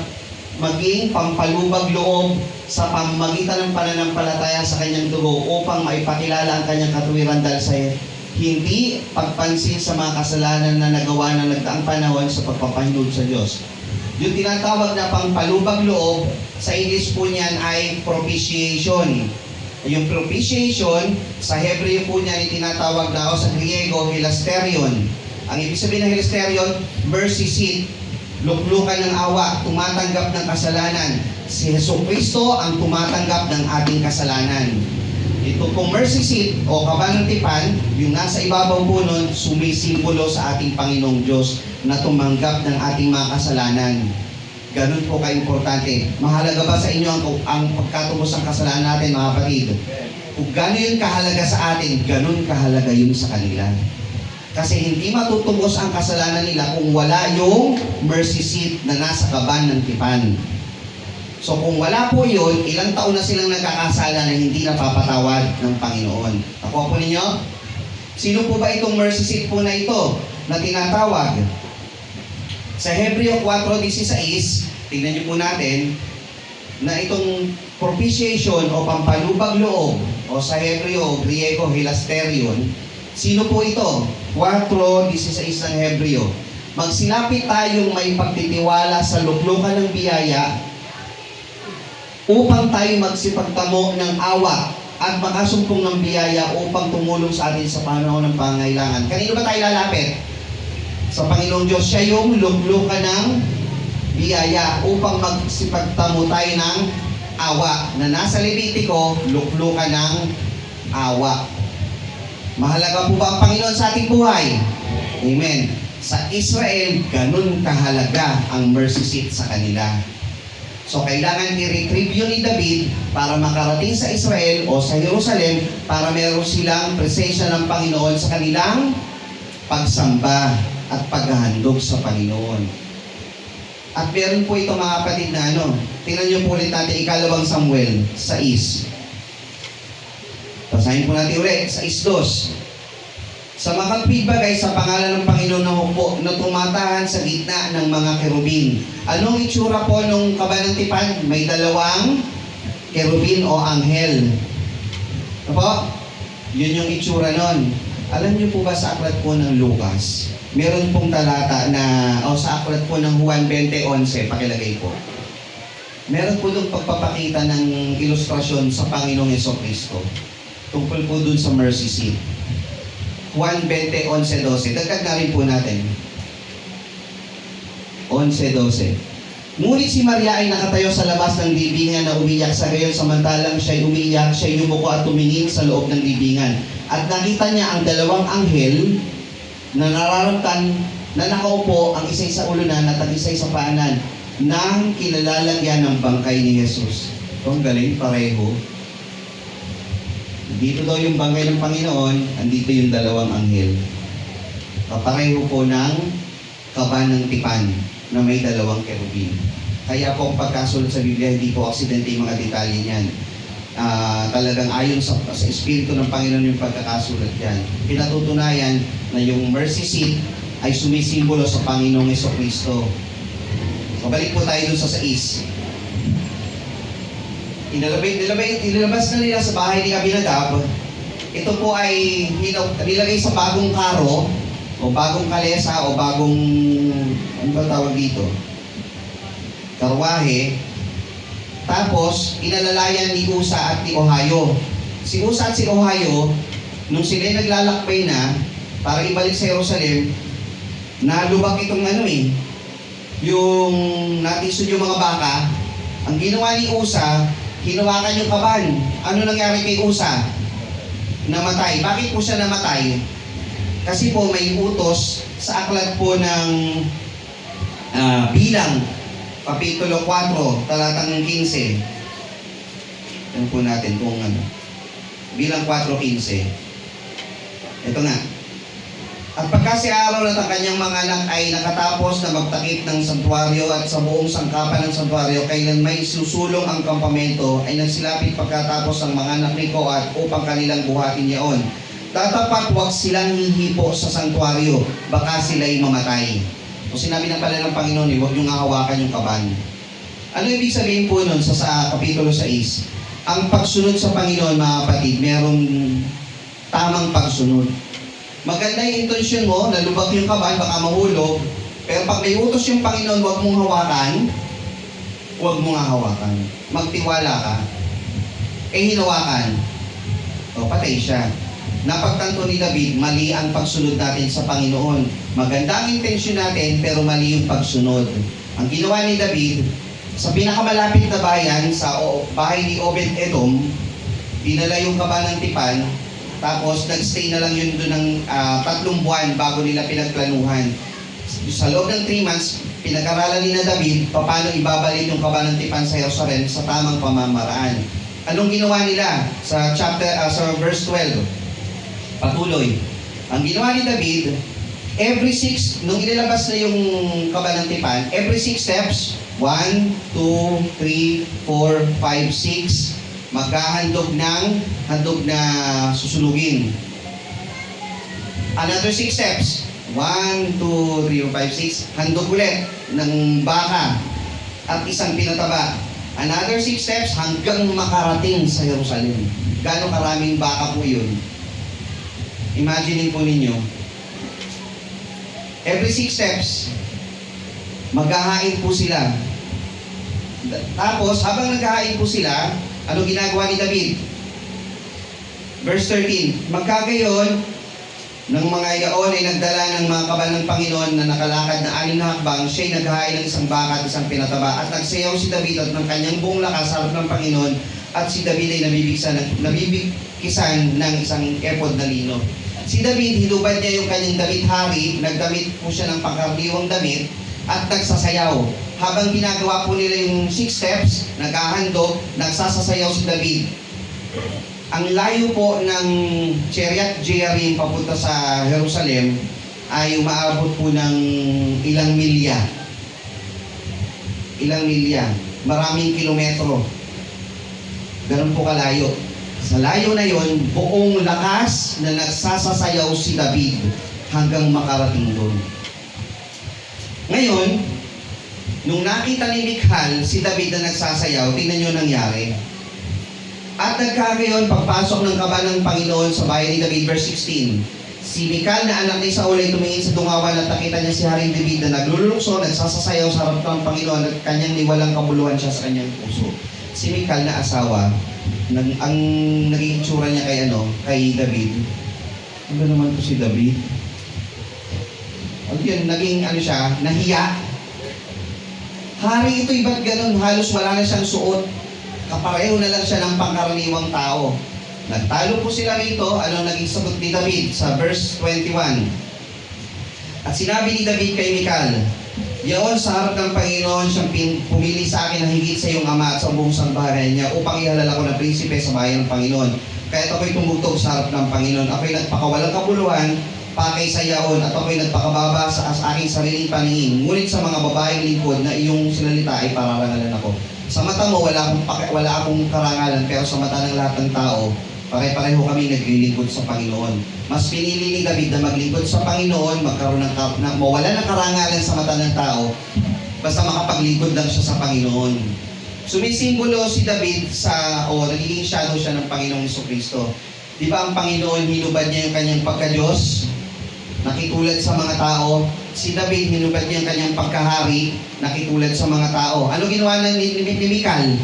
maging pampalubag loob sa pamamagitan ng pananampalataya sa kanyang dugo upang maipakilala ang kanyang katuwiran dahil sa hindi pagpansin sa mga kasalanan na nagawa ng nagdaang panahon sa pagpapahinod sa Diyos. Yung tinatawag na pampalubag loob, sa English po niyan ay propitiation. Yung propitiation, sa Hebreo po niyan ay tinatawag na o sa Griego, hilasterion. Ang ibig sabihin ng hilasterion, mercy seat, luklukan ng awa, tumatanggap ng kasalanan. Si Jesucristo ang tumatanggap ng ating kasalanan. Ito pong mercy seat o kabanang tipan, yung nasa ibabaw po nun, sumisimbolo sa ating Panginoong Diyos na tumanggap ng ating mga kasalanan. Ganun po ka-importante. Mahalaga ba sa inyo ang pagkatubos ng kasalanan natin, mga kapatid? Kung gano'n yun kahalaga sa atin, ganun kahalaga yun sa kanila. Kasi hindi matutubos ang kasalanan nila kung wala yung mercy seat na nasa kaban ng tipan. So kung wala po yun, ilang taon na silang nagkakasala na hindi napapatawad ng Panginoon. Nakuha po ninyo? Sino po ba itong mercy seat po na ito na tinatawag? Sa Hebreo 4:16, tingnan niyo po natin na itong propitiation o pampalubag loob o sa Hebreo, Griego, hilasterion. Sino po ito? 4:16 ng Hebreo. Magsilapit tayong may pagtitiwala sa luklukan ng biyaya upang tayo magsipagtamo ng awa at makasumpong ng biyaya upang tumulong sa atin sa panahon ng pangailangan. Kanino ba tayo lalapit? Sa Panginoong Diyos. Siya yung luklukan ng biyaya upang magsipagtamo tayo ng awa. Na nasa Levitico, luklukan ng awa. Mahalaga po ba ang Panginoon sa ating buhay? Amen. Sa Israel, ganun kahalaga ang mercy seat sa kanila. So, kailangan i-retrieve yun ni David para makarating sa Israel o sa Jerusalem para meron silang presensya ng Panginoon sa kanilang pagsamba at paghahandog sa Panginoon. At meron po ito mga kapatid na tingnan niyo po ulit natin ikalawang Samuel 6. Basahin po natin ulit, 6:2. Sa makapig bagay sa pangalan ng Panginoon na hukbo na tumatahan sa gitna ng mga kerubin. Anong itsura po nung kabanang tipan? May dalawang kerubin o anghel. Ano po? Yun yung itsura nun. Alam niyo po ba sa aklat po ng Lucas, meron pong talata na, o sa aklat po ng Juan 20:11, pakilagay po. Meron po doon pagpapakita ng ilustrasyon sa Panginoong Jesucristo. Tungkol po doon sa mercy seat. Juan 20:11-12. Dagdag na rin po natin. 11:12. Ngunit si Maria ay nakatayo sa labas ng libingan na umiyak sa gayon samantalang siya'y umiyak, siya'y yumuko at tumingin sa loob ng libingan. At nakita niya ang dalawang anghel na nararamtan na nakaupo ang isa sa ulunan at ang isa sa paanan nang kinalalagyan ng bangkay ni Jesus. Ito ang galing, pareho. Dito daw yung bangkay ng Panginoon, andito yung dalawang anghel. Kapareho po ng kaban ng tipan na may dalawang kerubin. Kaya po ang pagkasulat sa Biblia, hindi po aksidente yung mga detalye niyan. Talagang ayon sa Espiritu ng Panginoon yung pagkakasulat yan. Pinatutunayan na yung mercy seat ay sumisimbolo sa Panginoong Jesucristo. So, balik po tayo dun sa 6. Inilabas na nila sa bahay ni Abinadab. Ito po ay nilagay sa bagong karo o bagong kalesa o bagong, ano ba tawag dito? Karwahe. Tapos, inalalayan ni Usa at ni Ohio. Si Usa at si Ohio, nung sila naglalakbay na para ibalik sa Jerusalem, nalubak itong yung natisod yung mga baka. Ang ginawa ni Usa, hinawakan yung kaban. Ano nangyari kay Usa? Namatay. Bakit po siya namatay? Kasi po may utos sa aklat po ng Bilang, Kapitulo 4, talatang 15. Yan po natin kung Bilang 4:15. Ito nga. At pagka si Aaron at ang kanyang mga anak ay nakatapos na magtakip ng santuaryo at sa buong sangkapan ng santuaryo, kailan may susulong ang kampamento, ay nagsilapit pagkatapos ang mga anak ni Koat upang kanilang buhatin niyaon. Tatapat huwag silang hihipo sa santuaryo, baka sila'y mamatay. So sinabi na pala ng Panginoon, huwag niyong hawakan yung kaban. Ano ibig sabihin po nun sa Kapitulo 6? Ang pagsunod sa Panginoon, mga kapatid, merong tamang pagsunod. Maganda yung intensyon mo, nalubak yung kaban, baka mahulog. Pero pag may utos yung Panginoon, huwag mong hawakan, huwag mong hawakan. Magtiwala ka. Hinawakan. O, patay siya. Napagtanto ni David, mali ang pagsunod natin sa Panginoon. Maganda ang intensyon natin, pero mali yung pagsunod. Ang ginawa ni David, sa pinakamalapit na bayan, sa bahay ni Obed-Edom, dinala yung kaban ng tipan, tapos nagstay na lang yun doon ng 3 buwan bago nila pinagplanuhan. Sa loob ng 3 months, pinag-aralan ni na David paano ibabalik yung kaban ng tipan sa Jerusalem sa tamang pamamaraan. Anong ginawa nila? Sa verse 12. Patuloy. Ang ginawa ni David, nung inilabas na yung kaban ng tipan, every 6 steps, 1, 2, 3, 4, 5, 6, maghahandog na susunugin. Another 6 steps. 1, 2, 3, 5, 6. Handog ulit ng baka at isang pinataba. Another 6 steps hanggang makarating sa Jerusalem. Gaano karaming baka po yun? Imagine po ninyo. Every 6 steps, maghahain po sila. Tapos, habang naghahain po sila, ano ginagawa ni David? Verse 13, magkagayon, ng mga yaon ay nagdala ng mga kaban ng Panginoon na nakalakad na 6 na hakbang, siya'y naghahain ng isang baka at isang pinataba. At nagsayaw si David at ng kanyang buong lakas sa harap ng Panginoon, at si David ay nabibikisan ng isang epod na lino. Si David, hinubad niya yung kanyang damit hari, nagdamit po siya ng pangkaraniwang damit, at nagsasayaw. Habang ginagawa po nila yung 6 steps, naghahandog, nagsasasayaw si David. Ang layo po ng Kiriath Jearim papunta sa Jerusalem ay umaabot po ng ilang milya. Maraming kilometro. Ganun po kalayo. Sa layo na yon, buong lakas na nagsasasayaw si David hanggang makarating doon. Ngayon, nung nakita ni Michal si David na nagsasayaw, tingnan nyo nangyari. At nagkagayon, pagpasok ng kaban ng Panginoon sa bayan ni David, verse 16. Si Michal na anak ni Saul ay tumingin sa dungawan at nakita niya si Haring David na naglulukso, nagsasasayaw sa harap ng Panginoon at kanyang niwalang kabuluhan siya sa kanyang puso. Si Michal na asawa, ang naging itsura niya kay David. Ano naman po si David? Yun, naging siya, nahiya. Hari ito'y ba't ganun? Halos wala na siyang suot. Kapareho na lang siya ng pangkaraniwang tao. Nagtalo po sila rito. Ano naging sagot ni David sa verse 21? At sinabi ni David kay Michal, yaon sa harap ng Panginoon siyang pumili sa akin na higit sa iyong ama at sa buong sambahayan niya upang ihalala ko na prinsipe sa bayan ng Panginoon. Kaya't ako'y tumugtog sa harap ng Panginoon. Ako'y nagpakawalang kabuluhan pakay sa yaon at ako'y nagpakababa sa aking sariling paningin. Ngunit sa mga babaeng lingkod na iyong sinalita ay pararangalan ako. Sa mata mo, wala akong karangalan, pero sa mata ng lahat ng tao, Pare-pareho kami naglilingkod sa Panginoon. Mas pinili ni David na maglingkod sa Panginoon, magkaroon mawala ng karangalan sa mata ng tao, basta makapaglingkod lang siya sa Panginoon. Sumisimbolo si David nagiging shadow siya ng Panginoong Jesucristo. Di ba ang Panginoon, hinubad niya yung kanyang pagka-Diyos, nakitulad sa mga tao. Si David, hinubad niya ang kanyang pagkahari, nakitulad sa mga tao. Ano ginawa ni Mikal?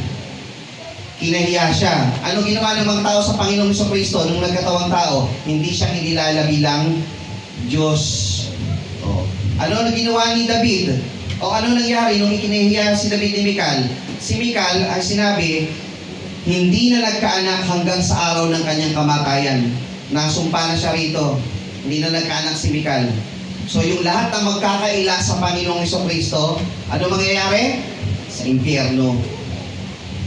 Kinahiya siya. Ano ginawa ng mga tao sa Panginoong Jesucristo nung nagkatawang tao? Hindi siya kinilala bilang Diyos. Ano ginawa ni David? O ano nangyari nung ikinahiya si David ni Mikal? Si Mikal ay sinabi, hindi na nagkaanak hanggang sa araw ng kanyang kamatayan. Nasumpa na siya rito. Hindi na nagkaanak si Mikal. So yung lahat ng magkakaila sa Panginoong Jesucristo, ano mangyayari? Sa impyerno.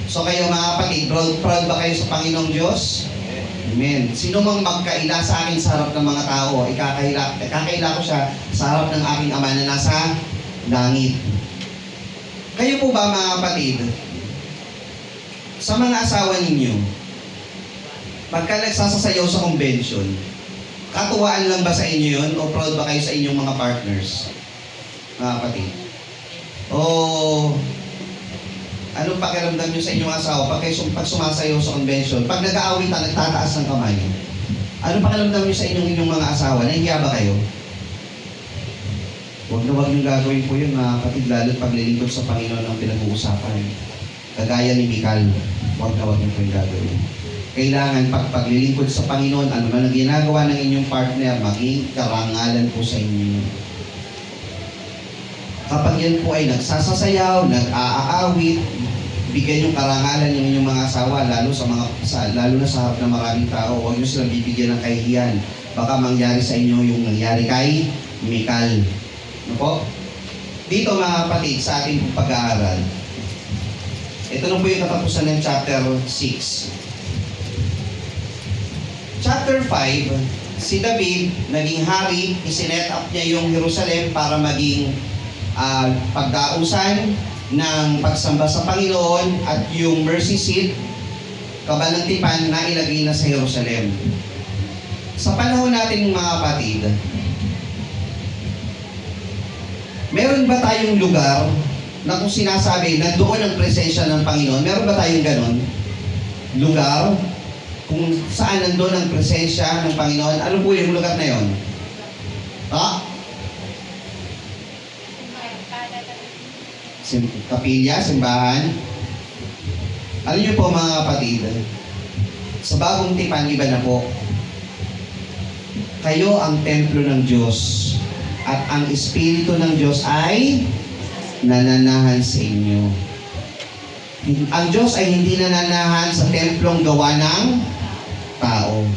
So kayo mga kapatid, proud ba kayo sa Panginoong Diyos? Amen. Sino mang magkaila sa akin sa harap ng mga tao, ikakaila ko siya sa harap ng aking Ama na nasa langit. Kayo po ba mga kapatid, sa mga asawa ninyo, pagka nagsasasayaw sa convention, katuwaan lang ba sa inyo yun? O proud ba kayo sa inyong mga partners? Mga kapatid. O anong pakiramdam nyo sa inyong asawa pag sumasayaw sa convention? Pag nag-aawitan, nagtataas ng kamay. Anong pakiramdam nyo sa inyong mga asawa? Nahihiya ba kayo? Huwag na huwag nyo gagawin po yun mga kapatid, lalo't paglilingkod sa Panginoon ang pinag-uusapan. Kagaya ni Mikal, huwag na huwag nyo po yung gagawin. Kailangan paglilingkod sa Panginoon, ano man ang ginagawa ng inyong partner, maging karangalan po sa inyo. Kapag yan po ay nagsasasayaw, nag-aaawit, bigyan yung karangalan ng inyong mga asawa, lalo na sa harap ng maraming tao. Huwag nyo silang bibigyan ng kahihiyan. Baka mangyari sa inyo yung nangyari kay Mikal. Ano po? Dito mga kapatid, sa ating pag-aaral, ito na po yung katapusan ng chapter 6. Chapter 5, si David, naging hari, isinet up niya yung Jerusalem para maging pagdausan ng pagsamba sa Panginoon at yung mercy seat, kabanang tipan na ilagay na sa Jerusalem. Sa panahon natin mga kapatid, meron ba tayong lugar na kung sinasabi, nandoon ang presensya ng Panginoon? Meron ba tayong ganon? Lugar kung saan nandoon ang presensya ng Panginoon? Ano po yung lugar na yon? Kapilya, simbahan. Alam niyo po mga kapatid, sa bagong tipan, iba na po. Kayo ang templo ng Diyos at ang Espiritu ng Diyos ay nananahan sa inyo. Ang Diyos ay hindi nananahan sa templong gawa ng tao.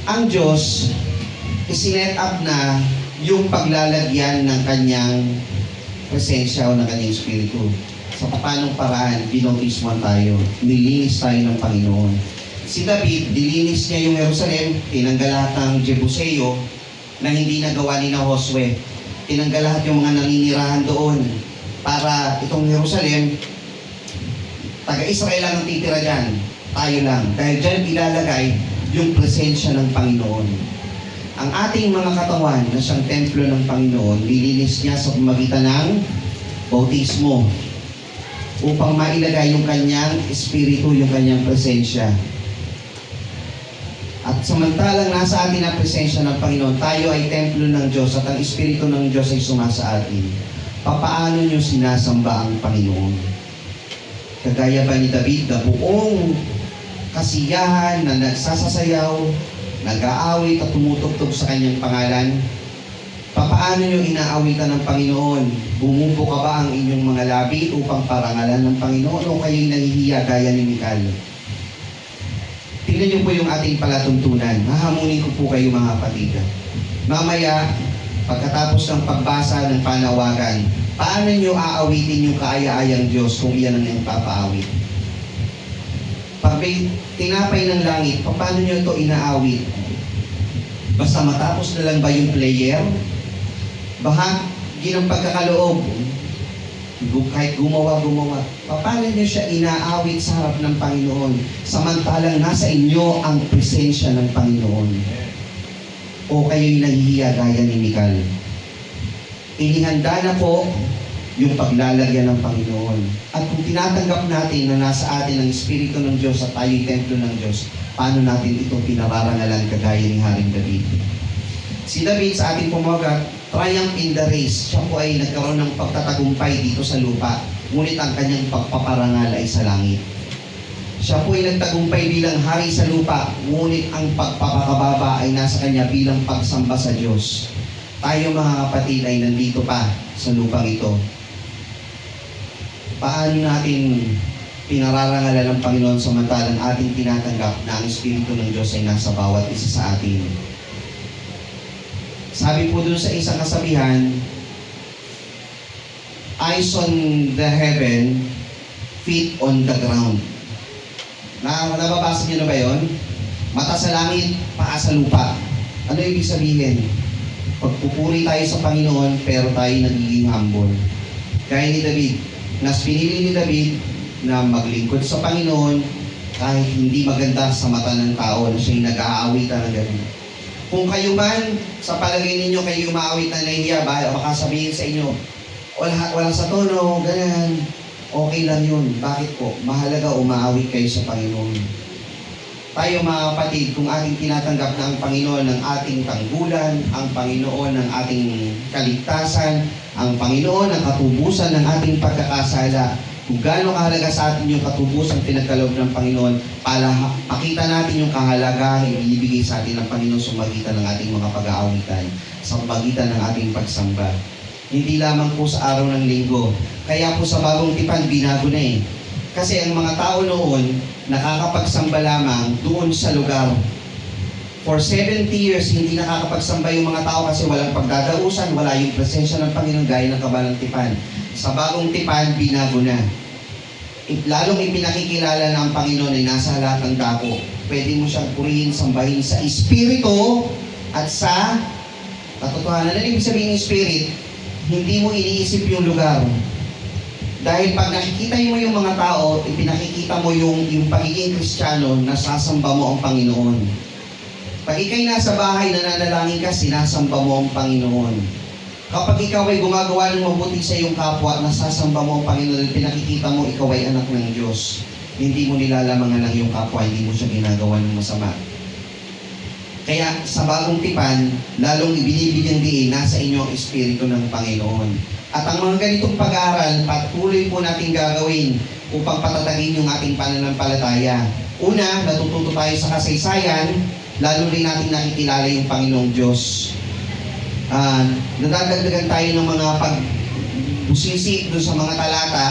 Ang Diyos, isinet up na yung paglalagyan ng kanyang presensya o ng kanyang Espiritu. Sa paanong paraan, binautismuhan tayo, nilinis tayo ng Panginoon. Si David, dilinis niya yung Jerusalem, tinanggal lahat ng Jebuseo na hindi nagawa ni Josue. Tinanggal lahat yung mga naninirahan doon para itong Jerusalem, taga-Israel lang ang titira dyan. Tayo lang. Dahil dyan ilalagay yung presensya ng Panginoon. Ang ating mga katawan na siyang templo ng Panginoon, nilinis niya sa pamagitan ng bautismo upang mailagay yung kanyang espiritu, yung kanyang presensya. At samantalang nasa atin ang presensya ng Panginoon, tayo ay templo ng Diyos at ang espiritu ng Diyos ay sumasa atin. Papaano nyo sinasamba ang Panginoon? Kagaya ba ni David na buong kasiyahan na nagsasasayaw, nag-aawit at tumutugtog sa kanyang pangalan? Papaano nyo inaawitan ng Panginoon? Bumubo ka ba ang inyong mga labi upang parangalan ng Panginoon o kayo'y nahihiya gaya ni Mikal? Tingnan niyo po yung ating palatuntunan. Hahamunin ko po kayo mga kapatid. Mamaya, pagkatapos ng pagbasa ng panawagan, paano nyo aawitin yung kaaya-ayang Diyos kung iyan ang ipapaawit? Pag may tinapay ng langit, paano nyo ito inaawit? Basta matapos na lang ba yung player? Bahagi ng pagkakaloob, Kahit gumawa. Paano niyo siya inaawit sa harap ng Panginoon? Samantalang nasa inyo ang presensya ng Panginoon. O kayo'y nahihiya gaya ni Mical? Inihanda na po yung paglalagyan ng Panginoon. At kung tinatanggap natin na nasa atin ang Espiritu ng Diyos at tayo'y templo ng Diyos, paano natin ito pinararangalan kagaya ni Haring David? Si David sa ating pumagat, triumph in the race. Siya po ay nagkaroon ng pagtatagumpay dito sa lupa, ngunit ang kanyang pagpaparangal ay sa langit. Siya po ay nagtagumpay bilang hari sa lupa, ngunit ang pagpapakababa ay nasa kanya bilang pagsamba sa Diyos. Tayo mga kapatid ay nandito pa sa lupang ito. Paano natin pinararangalan ng Panginoon samantalang ating tinatanggap na ang Espiritu ng Diyos ay nasa bawat isa sa atin? Sabi po dun sa isang kasabihan, eyes on the heaven, feet on the ground. Nababasa niyo na ba yun? Mata sa langit, paa sa lupa. Ano ibig sabihin? Pagpupuri tayo sa Panginoon, pero tayo nagiging humble. Gaya ni David, nas pinili ni David na maglingkod sa Panginoon kahit hindi maganda sa mata ng tao na siya'y nag-aawitan ng gabi. Kung kayo man, sa palagay ninyo kayo umaawit na nahiya, baka sabihin sa inyo, wala sa tono, ganyan. Okay lang yun. Bakit po? Mahalaga umaawit kayo sa Panginoon. Tayo mga kapatid, kung ating tinatanggap na ang Panginoon ng ating tanggulan, ang Panginoon ng ating kaligtasan, ang Panginoon ng katubusan ng ating pagkakasala, kung gaano kahalaga sa atin yung katubusang pinagkaloob ng Panginoon, pakita natin yung kahalagahan na ibibigay sa atin ng Panginoon sa magitan ng ating mga pag-aawitan, sa magitan ng ating pagsamba. Hindi lamang po sa araw ng linggo. Kaya po sa bagong tipan, binago na eh. Kasi ang mga tao noon, nakakapagsamba lamang doon sa lugar. For 70 years, hindi nakakapagsamba yung mga tao kasi walang pagdadausan, wala yung presensya ng Panginoon gaya ng kabalang tipan. Sa bagong tipan, binago na. Lalong ipinakikilala na ang Panginoon ay nasa lahat ng dako. Pwede mo siyang purihin, sambahin sa Espiritu at sa katotohanan. Ano ibig sabihin ng Spirit? Hindi mo iniisip yung lugar. Dahil pag nakikita mo yung mga tao, ipinakikita mo yung pagiging Kristiyano, nasasamba mo ang Panginoon. Pag ikaw'y nasa bahay, nananalangin ka, sinasamba mo ang Panginoon. Kapag ikaw ay gumagawa ng mabuti sa iyong kapwa, nasasamba mo ang Panginoon, pinakikita mo ikaw ay anak ng Diyos. Hindi mo nilalamangan ang iyong kapwa, hindi mo siya ginagawa ng masama. Kaya sa bagong tipan, lalong ibinibigyang diin, nasa inyo ang Espiritu ng Panginoon. At ang mga ganitong pag-aaral, patuloy po natin gagawin upang patatagin yung ating pananampalataya. Una, natututo tayo sa kasaysayan, lalo rin natin nakikilala yung Panginoong Diyos. Nadadagdagan tayo ng mga pagbusisi doon sa mga talata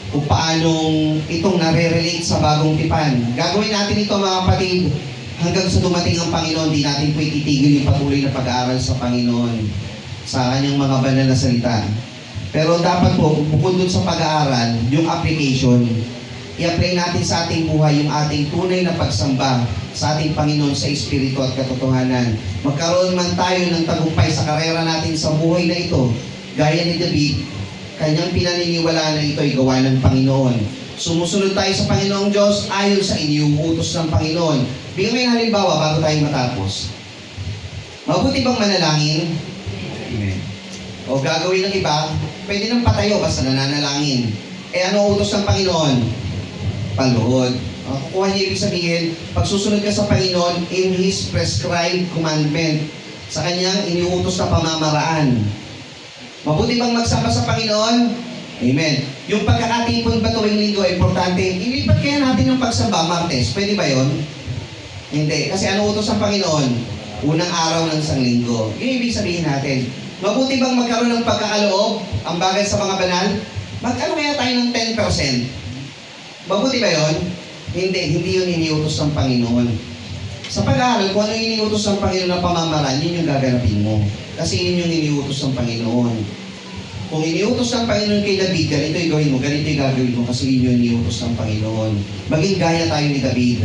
kung paanong itong nare-relate sa bagong tipan. Gagawin natin ito mga kapatid hanggang sa dumating ang Panginoon. Di natin po ititigil yung patuloy na pag-aaral sa Panginoon sa kanyang mga banal na salita. Pero dapat po, bukod dun sa pag-aaral, yung application, i-apply natin sa ating buhay yung ating tunay na pagsamba sa ating Panginoon sa Espiritu at katotohanan. Magkaroon man tayo ng tagumpay sa karera natin sa buhay na ito, gaya ni David, kanyang pinaniniwalaan na ito ay gawa ng Panginoon. Sumusunod tayo sa Panginoong Diyos ayon sa iniuutos ng Panginoon. Bigyan may halimbawa bago tayo matapos. Mabuti bang manalangin? Amen. O gagawin ng iba, pwede nang patayo basta nananalangin. Ano utos ng Panginoon? Paluhod. Kukuha niya ibig sabihin, pagsusunod ka sa Panginoon in His prescribed commandment, sa kanyang iniutos na pamamaraan. Mabuti bang magsama sa Panginoon? Amen. Yung pagkakatipon ba tuwing linggo, importante. Ilipat kaya natin yung pagsamba, Martes. Pwede ba yon? Hindi. Kasi ano utos ng Panginoon? Unang araw ng isang linggo. Yun ibig sabihin natin. Mabuti bang magkaroon ng pagkakaloob ang bagay sa mga banal? Mag-ano kaya tayo ng 10%? Mabuti ba yon? Hindi. Hindi yun iniutos ng Panginoon. Sa pag-aaral, kung ano yung iniutos ng Panginoon na pamamaraan, yun yung gaganapin mo. Kasi yun yung iniutos ng Panginoon. Kung iniutos ng Panginoon kay David, ganito yung gawin mo, ganito yung gagawin mo, kasi yun yung iniutos ng Panginoon. Maging gaya tayo ni David.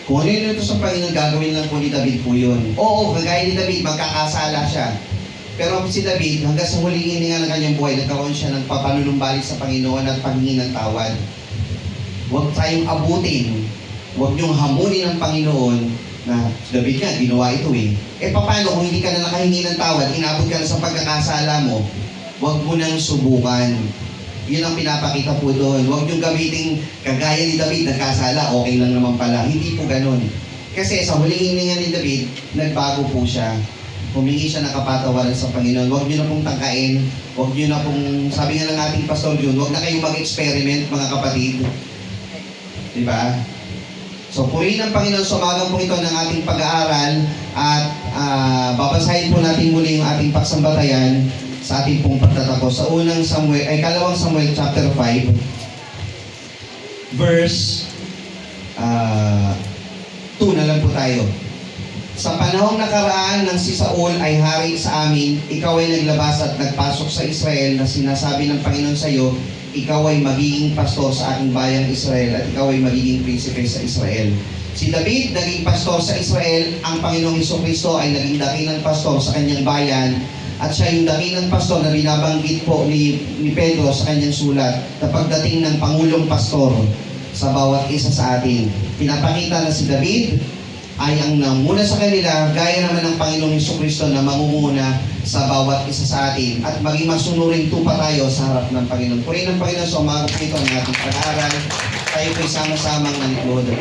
Kung ano yung iniutos ng Panginoon, gagawin lang po ni David po yun. Oo, kagaya ni David, magkakasala siya. Pero si David, hanggang sa huling hininga ng kanyang buhay, nagkaroon siya ng papanunumbalik sa Panginoon at paghingi ng tawad. Huwag tayong abutin, huwag niyong hamunin ng Panginoon na si David nga, ginawa ito eh. Paano kung hindi ka na nakahingi ng tawad, inabot ka na sa pagkakasala mo, huwag mo nang subukan. Yun ang pinapakita po doon. Huwag niyong gamitin kagaya ni David, nagkasala, okay lang naman pala. Hindi po ganun. Kasi sa huling hininga ni David, nagbago po siya. Humingi siya ng kapatawaran sa Panginoon. Huwag niyo na pong tangkain. Huwag niyo na pong, sabi nga ng ating Pastor Jun, huwag na kayong mag-experiment, mga kapatid. Diba? So, purihin ng Panginoon sa umagang po ito ng ating pag-aaral at babasahin po natin muli yung ating pagsambatayan sa ating pong pagtatapos. Sa kalawang Samuel chapter 5, verse 2 na lang po tayo. Sa panahong nakaraan ng si Saul ay hari sa amin, ikaw ay naglabas at nagpasok sa Israel na sinasabi ng Panginoon sa iyo, ikaw ay magiging pastor sa aking bayang Israel at ikaw ay magiging prinsipe sa Israel. Si David naging pastor sa Israel, ang Panginoong Hesukristo ay naging dakilang pastor sa kanyang bayan at siya yung dakilang pastor na binabanggit po ni Pedro sa kanyang sulat na pagdating ng Pangulong Pastor sa bawat isa sa atin. Pinapakita na si David ay ang namuna sa kanila, gaya naman ng Panginoong Hesukristo na mangunguna sa bawat isa sa atin at maging masunuring tupa tayo sa harap ng Panginoon. Purihin ng Panginoon sa umaga po ito ng ating pag-aaral. Tayo po'y sama-samang nalikuhod at